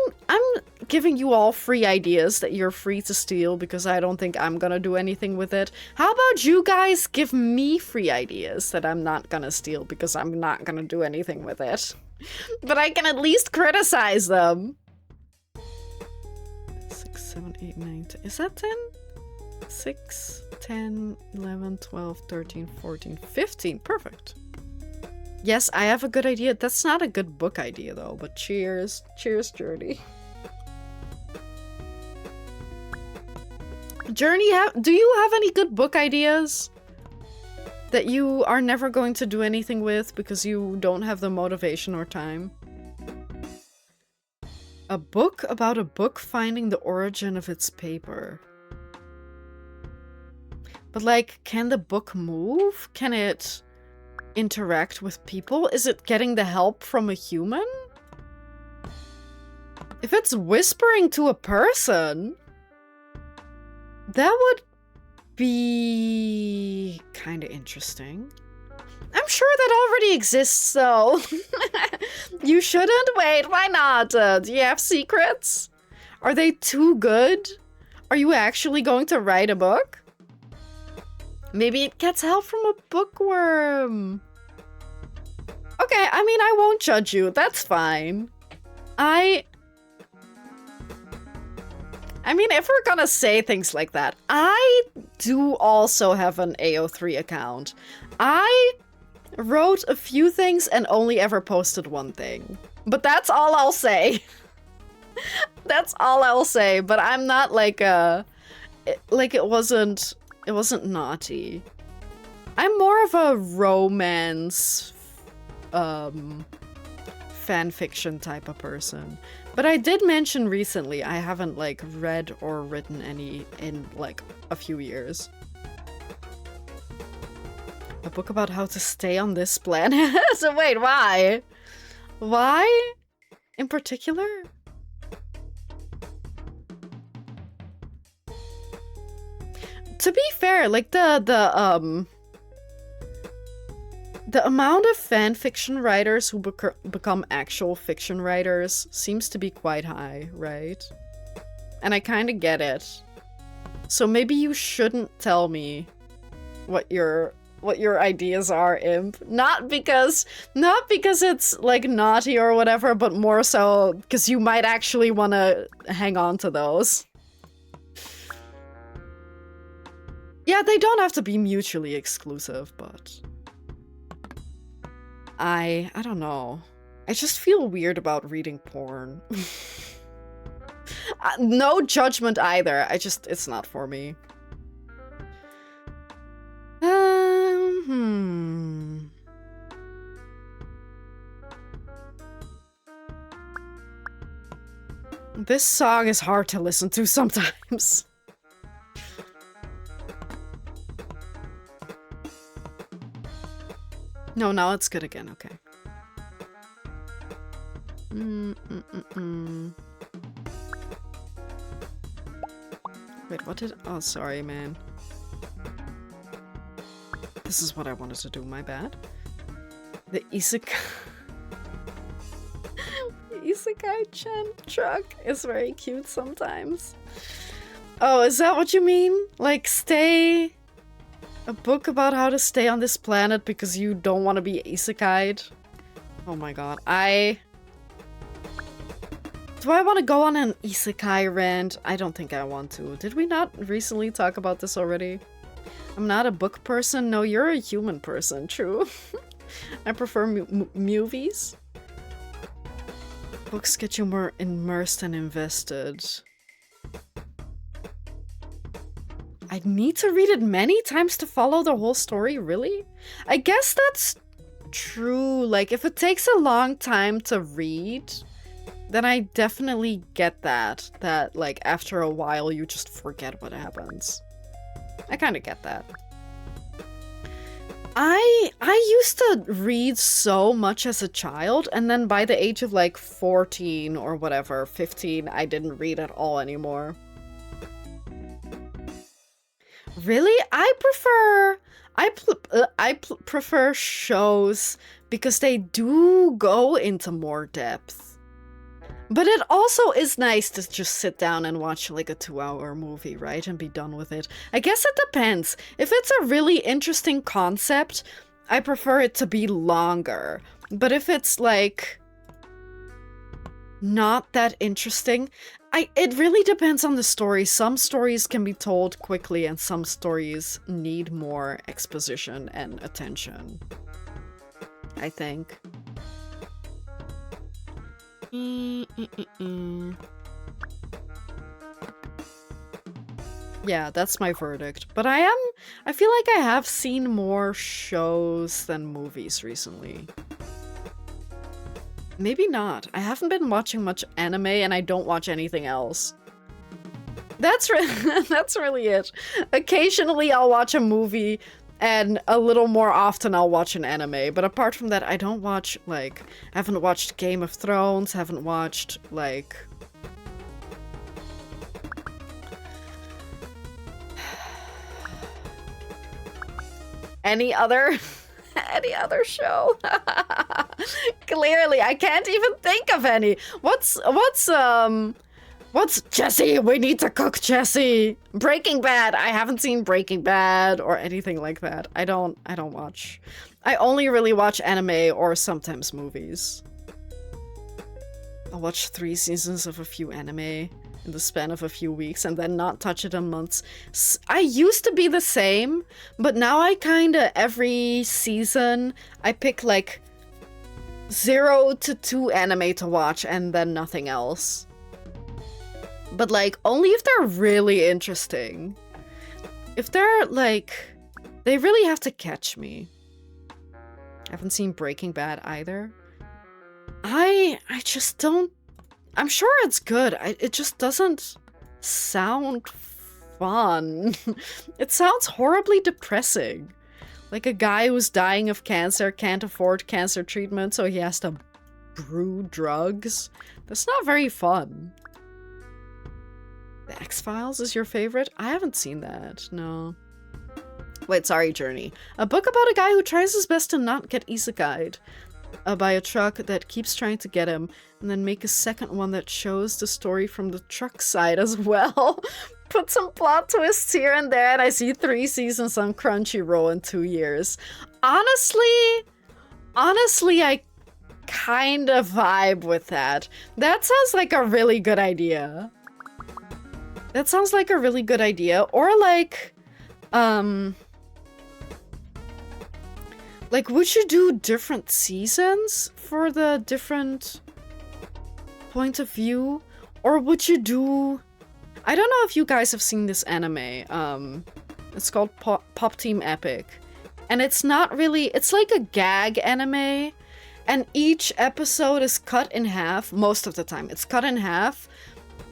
giving you all free ideas that you're free to steal because I don't think I'm gonna do anything with it. How about you guys give me free ideas that I'm not gonna steal because I'm not gonna do anything with it. But I can at least criticize them. 6, 7, 8, 9, 10. Is that 10? 6, 10, 11, 12, 13, 14, 15. Perfect. Yes, I have a good idea. That's not a good book idea, though, but cheers. Cheers, Journey. Journey, do you have any good book ideas that you are never going to do anything with because you don't have the motivation or time? A book about a book finding the origin of its paper. But, like, can the book move? Can it interact with people? Is it getting the help from a human? If it's whispering to a person, that would be kind of interesting. I'm sure that already exists, though. You shouldn't? Wait, why not? Do you have secrets? Are they too good? Are you actually going to write a book? Maybe it gets help from a bookworm. Okay, I mean, I won't judge you. That's fine. I mean, if we're gonna say things like that, I do also have an AO3 account. I wrote a few things and only ever posted one thing. But that's all I'll say. That's all I'll say, but I'm not like it wasn't naughty. I'm more of a romance fan fiction type of person. But I did mention recently I haven't like read or written any in like a few years. A book about how to stay on this planet? So wait, why? Why? In particular? To be fair, like the amount of fan fiction writers who become actual fiction writers seems to be quite high, right? And I kind of get it. So maybe you shouldn't tell me what your ideas are, Imp. Not because it's like naughty or whatever, but more so because you might actually want to hang on to those. Yeah, they don't have to be mutually exclusive, but I don't know. I just feel weird about reading porn. No judgment either. It's not for me. This song is hard to listen to sometimes. No, now it's good again. Okay. Wait, what did... Oh, sorry, man. This is what I wanted to do, my bad. The Isekai... the Isekai-chan truck is very cute sometimes. Oh, is that what you mean? Like, stay... A book about how to stay on this planet because you don't want to be isekai'd? Oh my god, Do I want to go on an isekai rant? I don't think I want to. Did we not recently talk about this already? I'm not a book person. No, you're a human person. True. I prefer movies. Books get you more immersed and invested. I need to read it many times to follow the whole story, really? I guess that's true. Like, if it takes a long time to read, then I definitely get that. That, like, after a while, you just forget what happens. I kind of get that. I used to read so much as a child, and then by the age of, like, 14 or whatever, 15, I didn't read at all anymore. Really? I prefer shows because they do go into more depth. But it also is nice to just sit down and watch like a 2-hour movie, right? And be done with it. I guess it depends. If it's a really interesting concept, I prefer it to be longer. But if it's like not that interesting, it really depends on the story. Some stories can be told quickly and some stories need more exposition and attention, I think. Yeah, that's my verdict. But I feel like I have seen more shows than movies recently. Maybe not. I haven't been watching much anime and I don't watch anything else. That's really it. Occasionally I'll watch a movie and a little more often I'll watch an anime. But apart from that, I don't watch, like, I haven't watched Game of Thrones, haven't watched, like... any other show. Clearly, I can't even think of any. What's Jesse? We need to cook Jesse. Breaking Bad. I haven't seen Breaking Bad or anything like that. I don't watch. I only really watch anime or sometimes movies. I'll watch 3 seasons of a few anime in the span of a few weeks and then not touch it in months. I used to be the same, but now I kinda, every season, I pick like 0 to 2 anime to watch and then nothing else. But like, only if they're really interesting. If they're like, they really have to catch me. I haven't seen Breaking Bad either. I just don't... I'm sure it's good. It just doesn't sound fun. It sounds horribly depressing. Like a guy who's dying of cancer can't afford cancer treatment, so he has to brew drugs. That's not very fun. The X-Files is your favorite? I haven't seen that, no. Wait, sorry, Journey. A book about a guy who tries his best to not get isekai'd by a truck that keeps trying to get him, and then make a second one that shows the story from the truck side as well. Put some plot twists here and there, and I see 3 seasons on Crunchyroll in 2 years. Honestly, I kind of vibe with that. That sounds like a really good idea. That sounds like a really good idea. Or like, would you do different seasons for the different point of view? Or would you do... I don't know if you guys have seen this anime. It's called Pop Team Epic. And it's not really... It's like a gag anime. And each episode is cut in half. Most of the time, it's cut in half.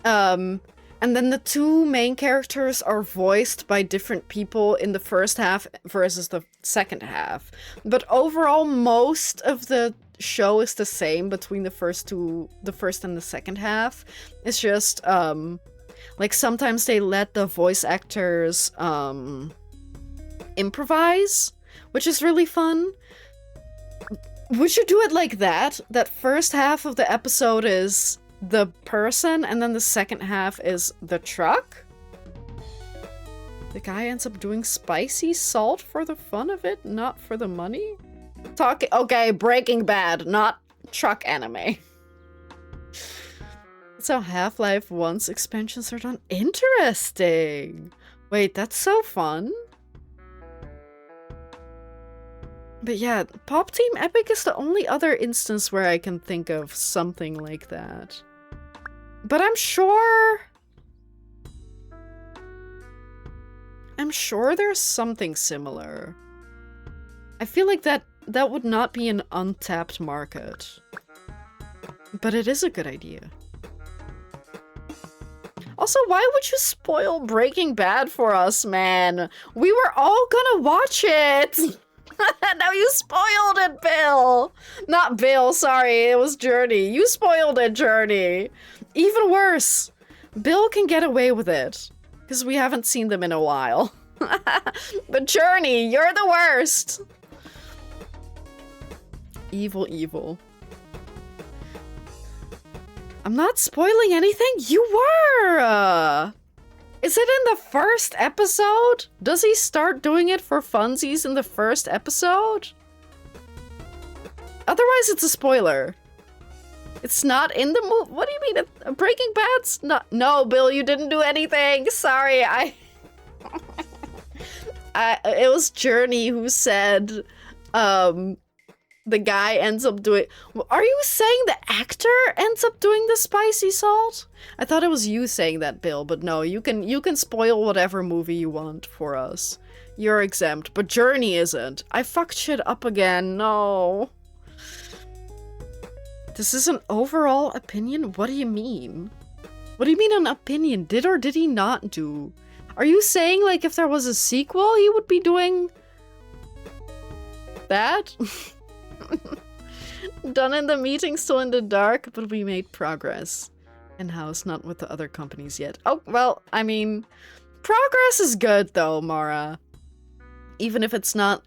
And then the two main characters are voiced by different people in the first half versus the second half. But overall, most of the show is the same between the first and the second half. It's just, like, sometimes they let the voice actors, improvise, which is really fun. Would you do it like that? That first half of the episode is the person, and then the second half is the truck? The guy ends up doing spicy salt for the fun of it, not for the money? Okay, Breaking Bad, not truck anime. That's how Half-Life 1's expansions are done. Interesting! Wait, that's so fun. But yeah, Pop Team Epic is the only other instance where I can think of something like that. But I'm sure there's something similar. I feel like that would not be an untapped market. But it is a good idea. Also, why would you spoil Breaking Bad for us, man? We were all gonna watch it! Now you spoiled it, Bill! Not Bill, sorry, it was Journey. You spoiled it, Journey. Even worse, Bill can get away with it, because we haven't seen them in a while. But Journey, you're the worst! Evil, evil. I'm not spoiling anything? You were! Is it in the first episode? Does he start doing it for funsies in the first episode? Otherwise, it's a spoiler. It's not in the movie. What do you mean? Breaking Bad's not. No, Bill, you didn't do anything. Sorry, it was Journey who said, the guy ends up doing... Are you saying the actor ends up doing the spicy salt? I thought it was you saying that, Bill, but no, you can spoil whatever movie you want for us. You're exempt, but Journey isn't. I fucked shit up again, no. This is an overall opinion? What do you mean? What do you mean an opinion? Did or did he not do? Are you saying, like, if there was a sequel, he would be doing... that? Done in the meeting, still in the dark, but we made progress. In-house, not with the other companies yet. Oh, well, I mean, progress is good though, Mara. Even if it's not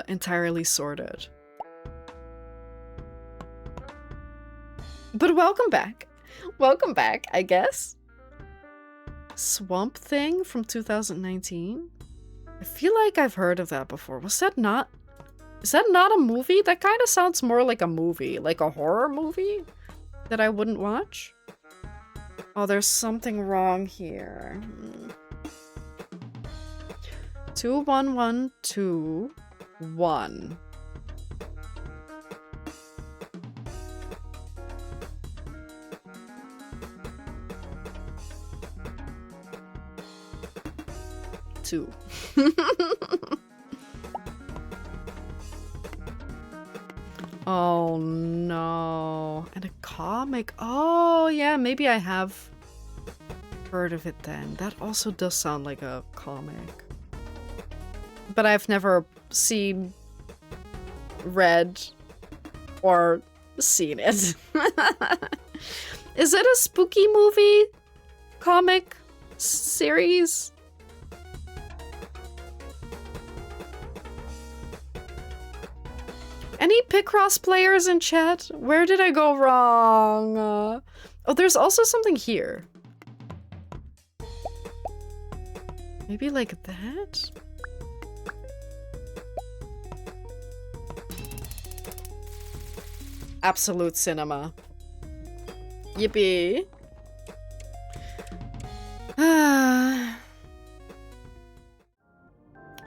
entirely sorted. But welcome back. Welcome back, I guess. Swamp Thing from 2019? I feel like I've heard of that before. Was that not... Is that not a movie? That kind of sounds more like a movie. Like a horror movie? That I wouldn't watch? Oh, there's something wrong here. 21121. Two. Oh no. And a comic. Oh yeah, maybe I have heard of it then. That also does sound like a comic. But I've never seen, read, or seen it. Is it a spooky movie? Comic? Series? Any Picross players in chat? Where did I go wrong? Oh, there's also something here. Maybe like that? Absolute cinema. Yippee.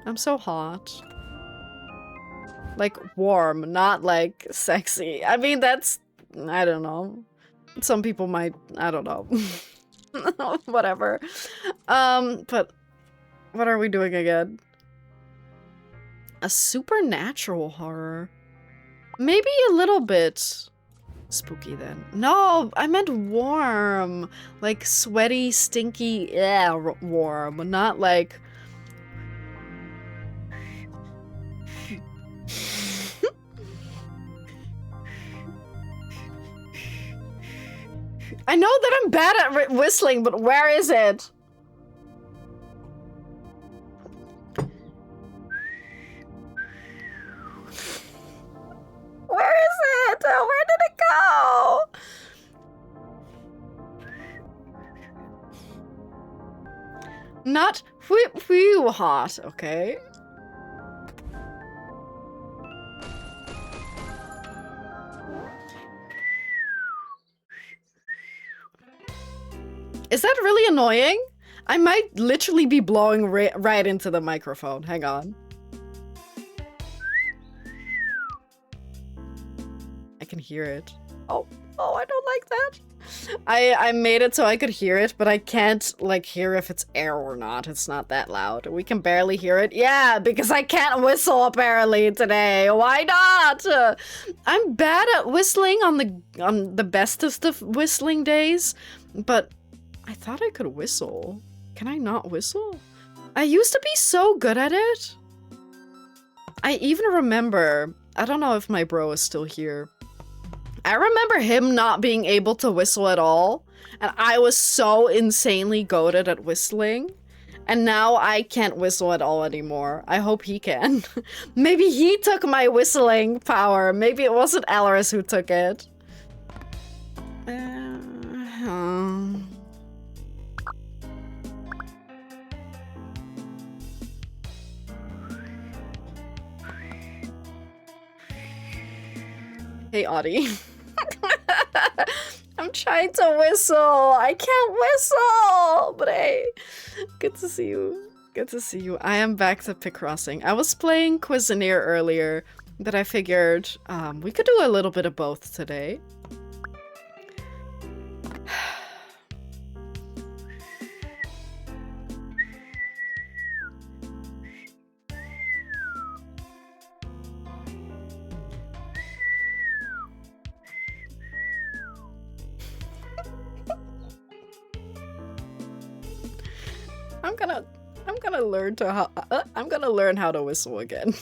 I'm so hot. Like warm, not like sexy. I mean, that's... I don't know. Some people might, I don't know. Whatever. But what are we doing again? A supernatural horror. Maybe a little bit spooky then. No, I meant warm. Like sweaty, stinky, yeah, warm. Not like... I know that I'm bad at whistling, but where is it? Where is it? Where did it go? Not whew hot, okay? Is that really annoying? I might literally be blowing right into the microphone. Hang on. I can hear it. Oh, I don't like that. I made it so I could hear it, but I can't, like, hear if it's air or not. It's not that loud. We can barely hear it. Yeah, because I can't whistle, apparently, today. Why not? I'm bad at whistling on the bestest of whistling days, but I thought I could whistle. Can I not whistle? I used to be so good at it. I even remember, I don't know if my bro is still here. I remember him not being able to whistle at all, and I was so insanely goated at whistling, and now I can't whistle at all anymore. I hope he can. Maybe he took my whistling power. Maybe it wasn't Alaris who took it. Hey, Audie. I'm trying to whistle. I can't whistle. But hey, good to see you. Good to see you. I am back to Picrossing. I was playing Cuisinier earlier, but I figured we could do a little bit of both today. I'm gonna learn how to whistle again.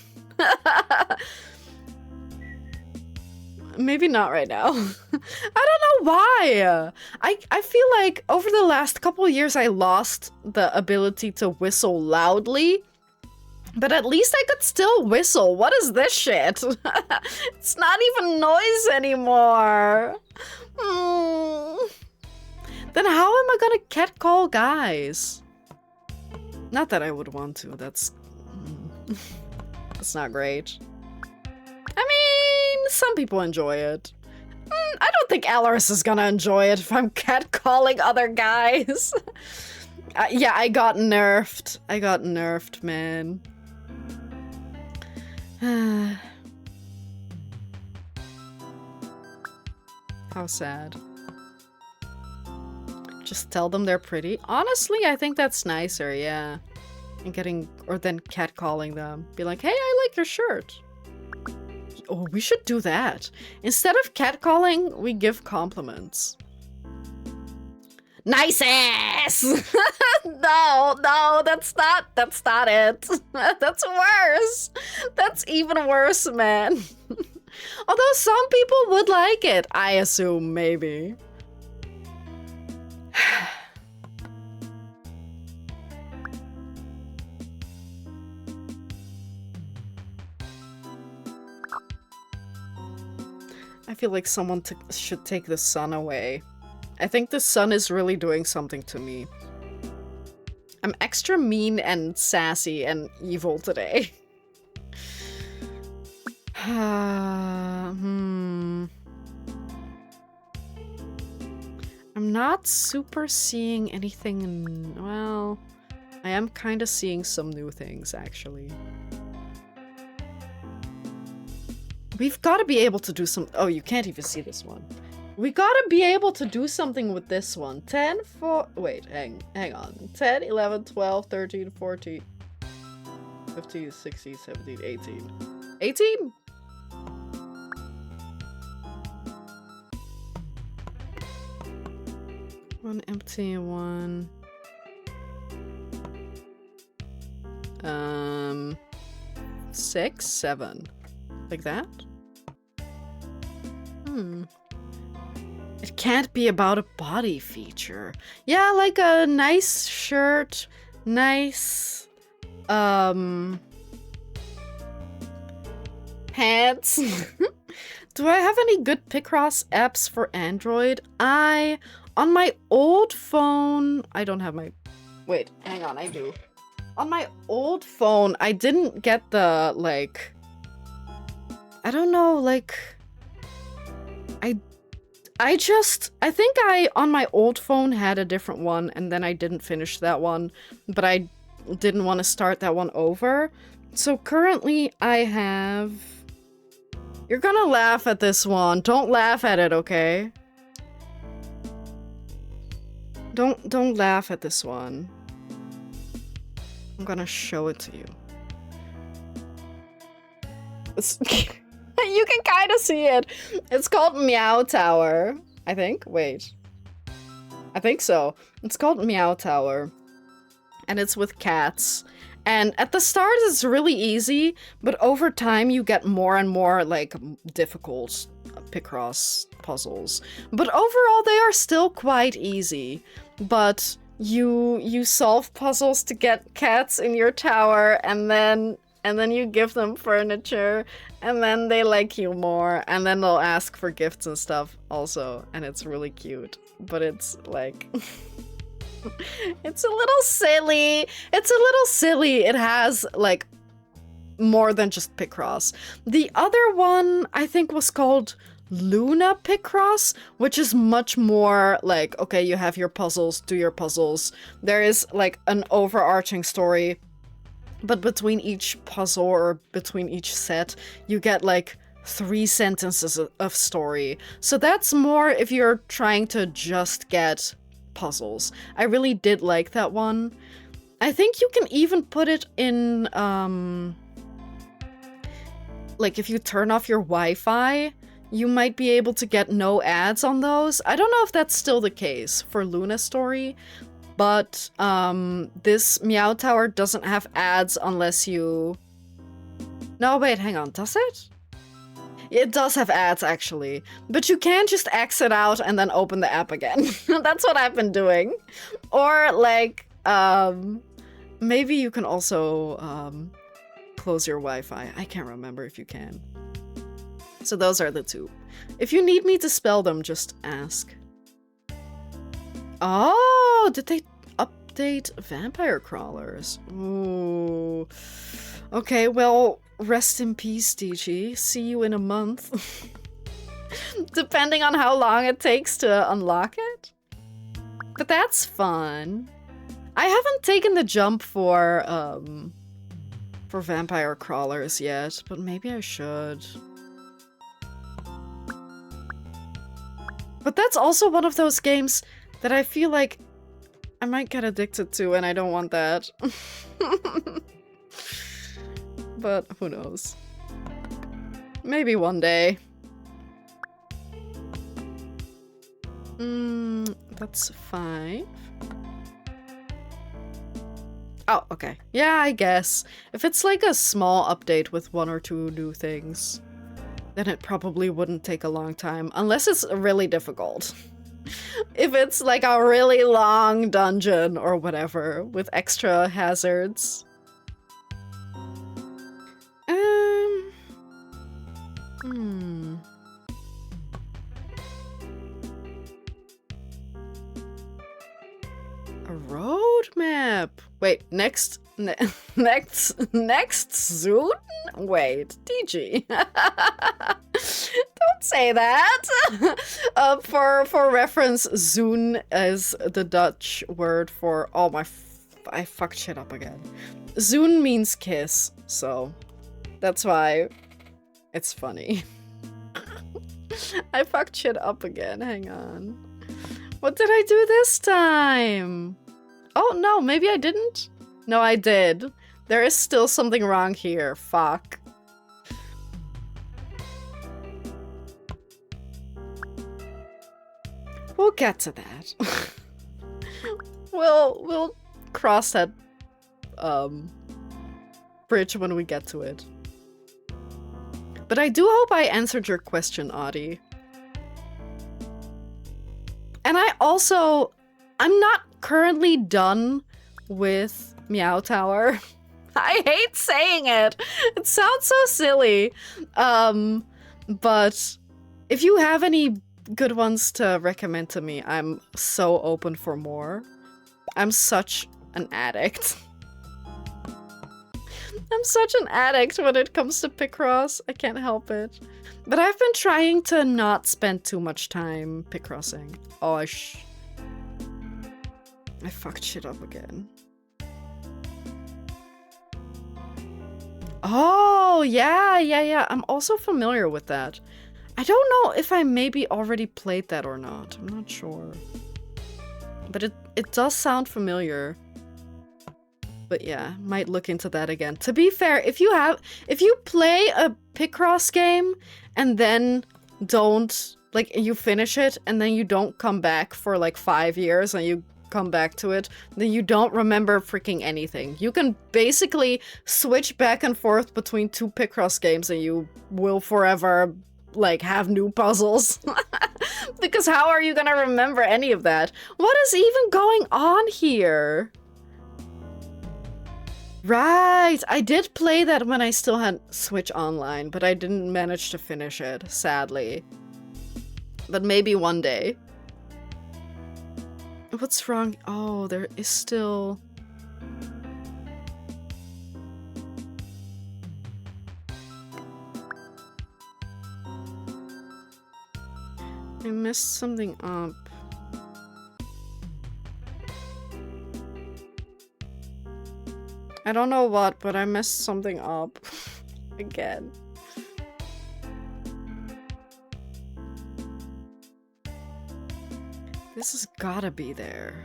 Maybe not right now. I don't know why. I feel like over the last couple of years I lost the ability to whistle loudly, but at least I could still whistle. What is this shit? It's not even noise anymore. Then how am I gonna catcall guys? Not that I would want to, that's not great. I mean, some people enjoy it. I don't think Alaris is gonna enjoy it if I'm catcalling other guys. Yeah, I got nerfed. I got nerfed, man. How sad. Just tell them they're pretty. Honestly, I think that's nicer, yeah. And then catcalling them. Be like, hey, I like your shirt. Oh, we should do that. Instead of catcalling, we give compliments. Nice ass! No, that's not it. That's worse. That's even worse, man. Although some people would like it, I assume, maybe. I feel like someone should take the sun away. I think the sun is really doing something to me. I'm extra mean and sassy and evil today. I'm not super seeing anything, well, I am kind of seeing some new things, actually. We've got to be able to do some, oh, you can't even see this one. We gotta be able to do something with this one. 10, 4, wait, hang on. 10, 11, 12, 13, 14, 15, 16, 17, 18. 18? One empty, one. 6, 7. Like that? It can't be about a body feature. Yeah, like a nice shirt, nice, pants. Do I have any good Picross apps for Android? On my old phone, I don't have my, wait, hang on, I do. On my old phone, I didn't get the, like, I don't know, like, I think on my old phone had a different one, and then I didn't finish that one, but I didn't want to start that one over. So currently I have... You're gonna laugh at this one. Don't laugh at it, okay? Don't laugh at this one. I'm gonna show it to you. You can kind of see it. It's called Meow Tower, I think. Wait. I think so. It's called Meow Tower. And it's with cats. And at the start, it's really easy, but over time, you get more and more, like, difficult Picross puzzles. But overall, they are still quite easy. But you solve puzzles to get cats in your tower, and then you give them furniture, and then they like you more, and then they'll ask for gifts and stuff also, and it's really cute. But it's like... it's a little silly. It's a little silly. It has, like, more than just Picross. The other one, I think, was called Luna Picross, which is much more like, okay, you have your puzzles, do your puzzles. There is, like, an overarching story, but between each puzzle or between each set, you get, like, 3 sentences of story. So that's more if you're trying to just get puzzles. I really did like that one. I think you can even put it in, like, if you turn off your Wi-Fi, you might be able to get no ads on those. I don't know if that's still the case for Luna Story, but this Meow Tower doesn't have ads unless you... No, wait, hang on, does it? It does have ads, actually. But you can just exit out and then open the app again. That's what I've been doing. Or, like, maybe you can also close your Wi-Fi. I can't remember if you can. So those are the two. If you need me to spell them, just ask. Oh, did they update vampire crawlers? Ooh. Okay, well... Rest in peace, DG. See you in a month. Depending on how long it takes to unlock it. But that's fun. I haven't taken the jump for vampire crawlers yet, but maybe I should. But that's also one of those games that I feel like I might get addicted to, and I don't want that. But who knows? Maybe one day. That's 5. Oh, okay. Yeah, I guess. If it's like a small update with 1 or 2 new things, then it probably wouldn't take a long time, unless it's really difficult. If it's like a really long dungeon or whatever, with extra hazards. A roadmap. Wait, next soon? Wait, DG. Don't say that. For reference, zoen is the Dutch word for... Oh my... I fucked shit up again. Zoen means kiss, so that's why it's funny. I fucked shit up again. Hang on. What did I do this time? Oh, no, maybe I didn't. No, I did. There is still something wrong here. Fuck. We'll get to that. We'll cross that bridge when we get to it. But I do hope I answered your question, Audie. And I'm not currently done with Meow Tower. I hate saying it. It sounds so silly. But if you have any good ones to recommend to me, I'm so open for more. I'm such an addict. I'm such an addict when it comes to Picross. I can't help it. But I've been trying to not spend too much time Picrossing. Oh, I fucked shit up again. Oh, yeah. I'm also familiar with that. I don't know if I maybe already played that or not. I'm not sure. But it does sound familiar. But yeah, might look into that again. To be fair, if you play a Picross game and then you finish it and then you don't come back for like 5 years and you come back to it, then you don't remember freaking anything. You can basically switch back and forth between 2 Picross games and you will forever like have new puzzles. Because how are you gonna remember any of that? What is even going on here? Right, I did play that when I still had Switch Online, but I didn't manage to finish it, sadly. But maybe one day. What's wrong? Oh, there is still... I messed something up. I don't know what, but I messed something up. Again. This has gotta be there.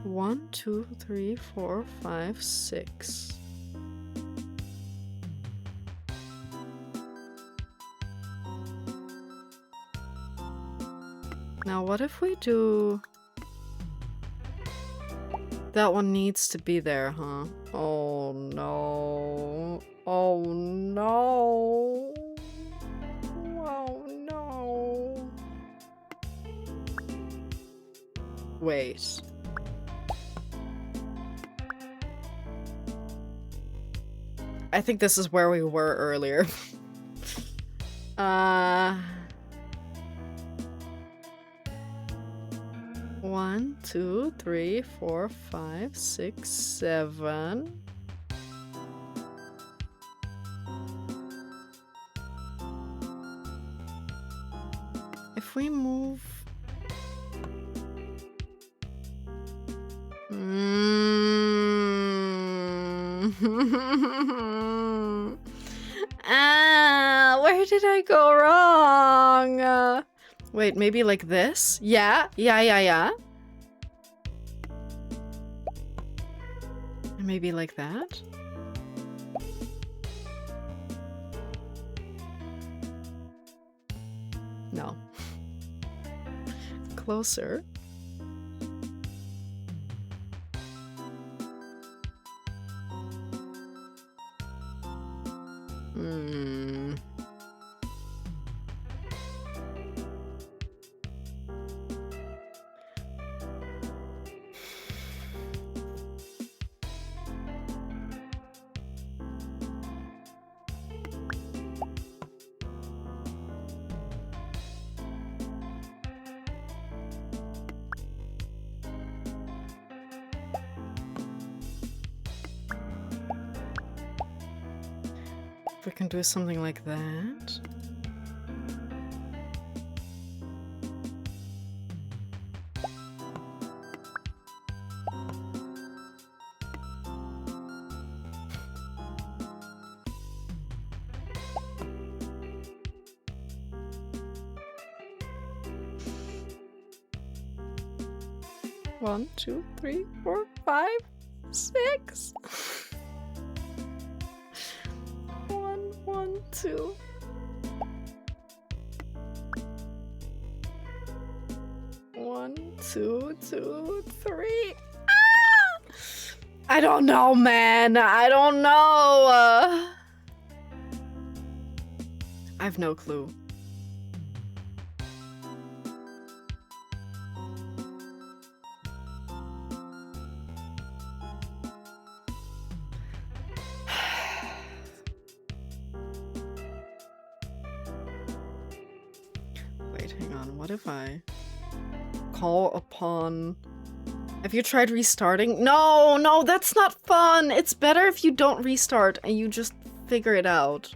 One, two, three, four, five, six. Now, what if we do... That one needs to be there, huh? Oh, no. Oh, no. Oh, no. Wait. I think this is where we were earlier. 1, 2, 3, 4, 5, 6, 7. If we move... where did I go wrong? Wait, maybe like this? Yeah. Maybe like that? No. Closer. We can do something like that. 1, 2, 3, 4, 5, 6. 1, 1, 2. One, two, 2, 3. Ah! I don't know, man. I don't know. I have no clue. Wait, hang on. What if I call upon... Have you tried restarting? No, no, that's not fun. It's better if you don't restart and you just figure it out.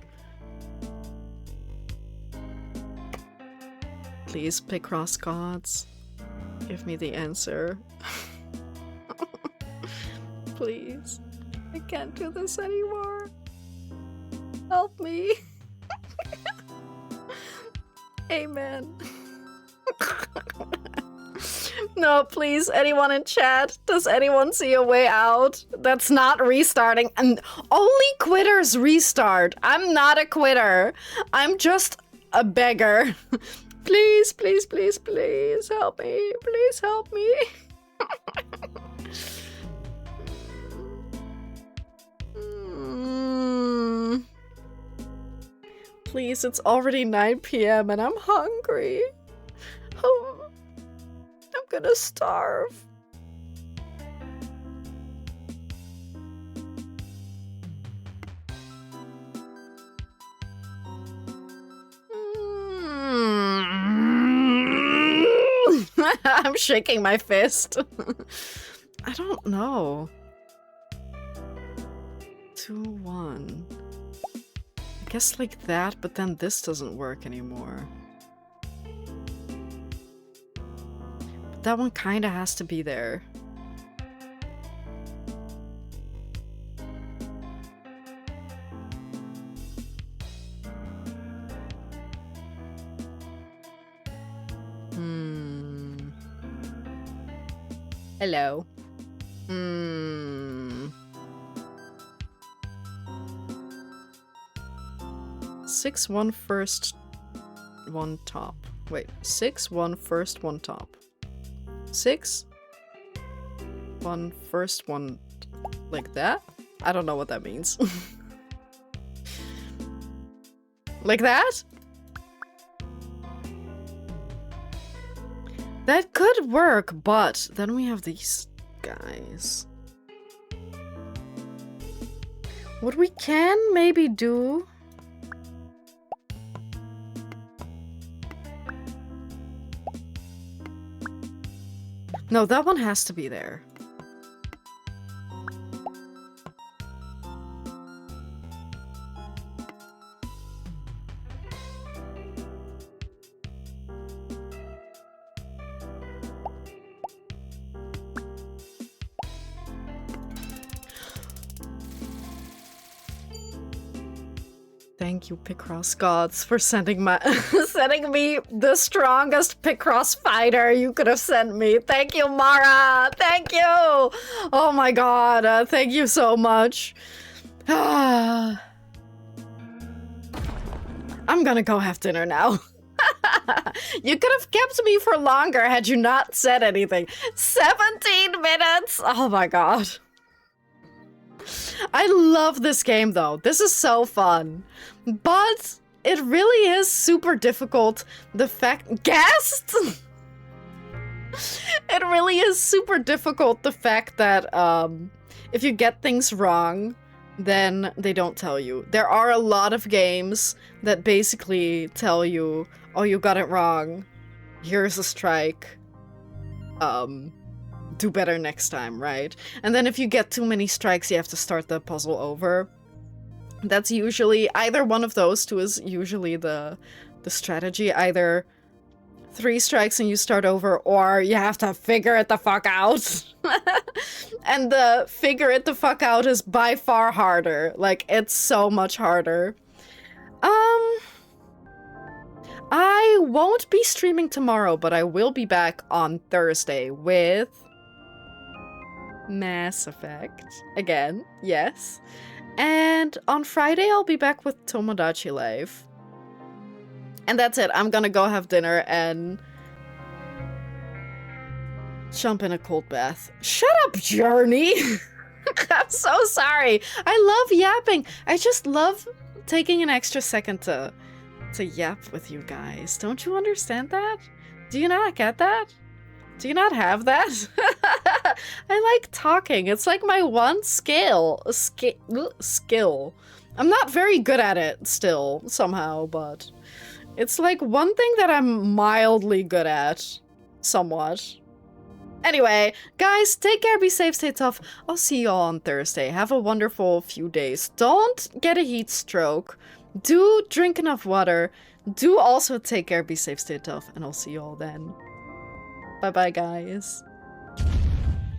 Please, Picross gods, give me the answer. Please. I can't do this anymore. Help me. Amen. No, please, anyone in chat, does anyone see a way out? That's not restarting, and only quitters restart. I'm not a quitter. I'm just a beggar. Please, please, please, please help me. Please help me. Please, it's already 9 p.m. and I'm hungry. Oh, I'm gonna starve. I'm shaking my fist. I don't know. 2, 1. I guess like that, but then this doesn't work anymore. But that one kind of has to be there. Hello. 6, 1 first, 1 top. Wait, 6, 1 first, 1 top. 6, 1 first, 1 like that? I don't know what that means. Like that? That could work, but then we have these guys. What we can maybe do... No, that one has to be there. Thank you, Picross gods, for sending sending me the strongest Picross fighter you could have sent me. Thank you, Mara. Thank you. Oh my god. Thank you so much. I'm gonna go have dinner now. You could have kept me for longer had you not said anything. 17 minutes. Oh my god. I love this game though. This is so fun. But it really is super difficult. The fact... Guest? It really is super difficult, the fact that if you get things wrong, then they don't tell you. There are a lot of games that basically tell you, oh, you got it wrong. Here's a strike. Do better next time, right? And then if you get too many strikes, you have to start the puzzle over. That's usually either one of those two is usually the strategy. Either 3 strikes and you start over, or you have to figure it the fuck out. And the figure it the fuck out is by far harder. Like, it's so much harder. I won't be streaming tomorrow, but I will be back on Thursday with Mass Effect. Again, yes. And on Friday, I'll be back with Tomodachi Life. And that's it. I'm gonna go have dinner and jump in a cold bath. Shut up, Journey! I'm so sorry. I love yapping. I just love taking an extra second to yap with you guys. Don't you understand that? Do you not get that? Do you not have that? I like talking. It's like my one skill. I'm not very good at it still, somehow, but it's like one thing that I'm mildly good at. Somewhat. Anyway, guys, take care, be safe, stay tough. I'll see you all on Thursday. Have a wonderful few days. Don't get a heat stroke. Do drink enough water. Do also take care, be safe, stay tough, and I'll see you all then. Bye-bye, guys.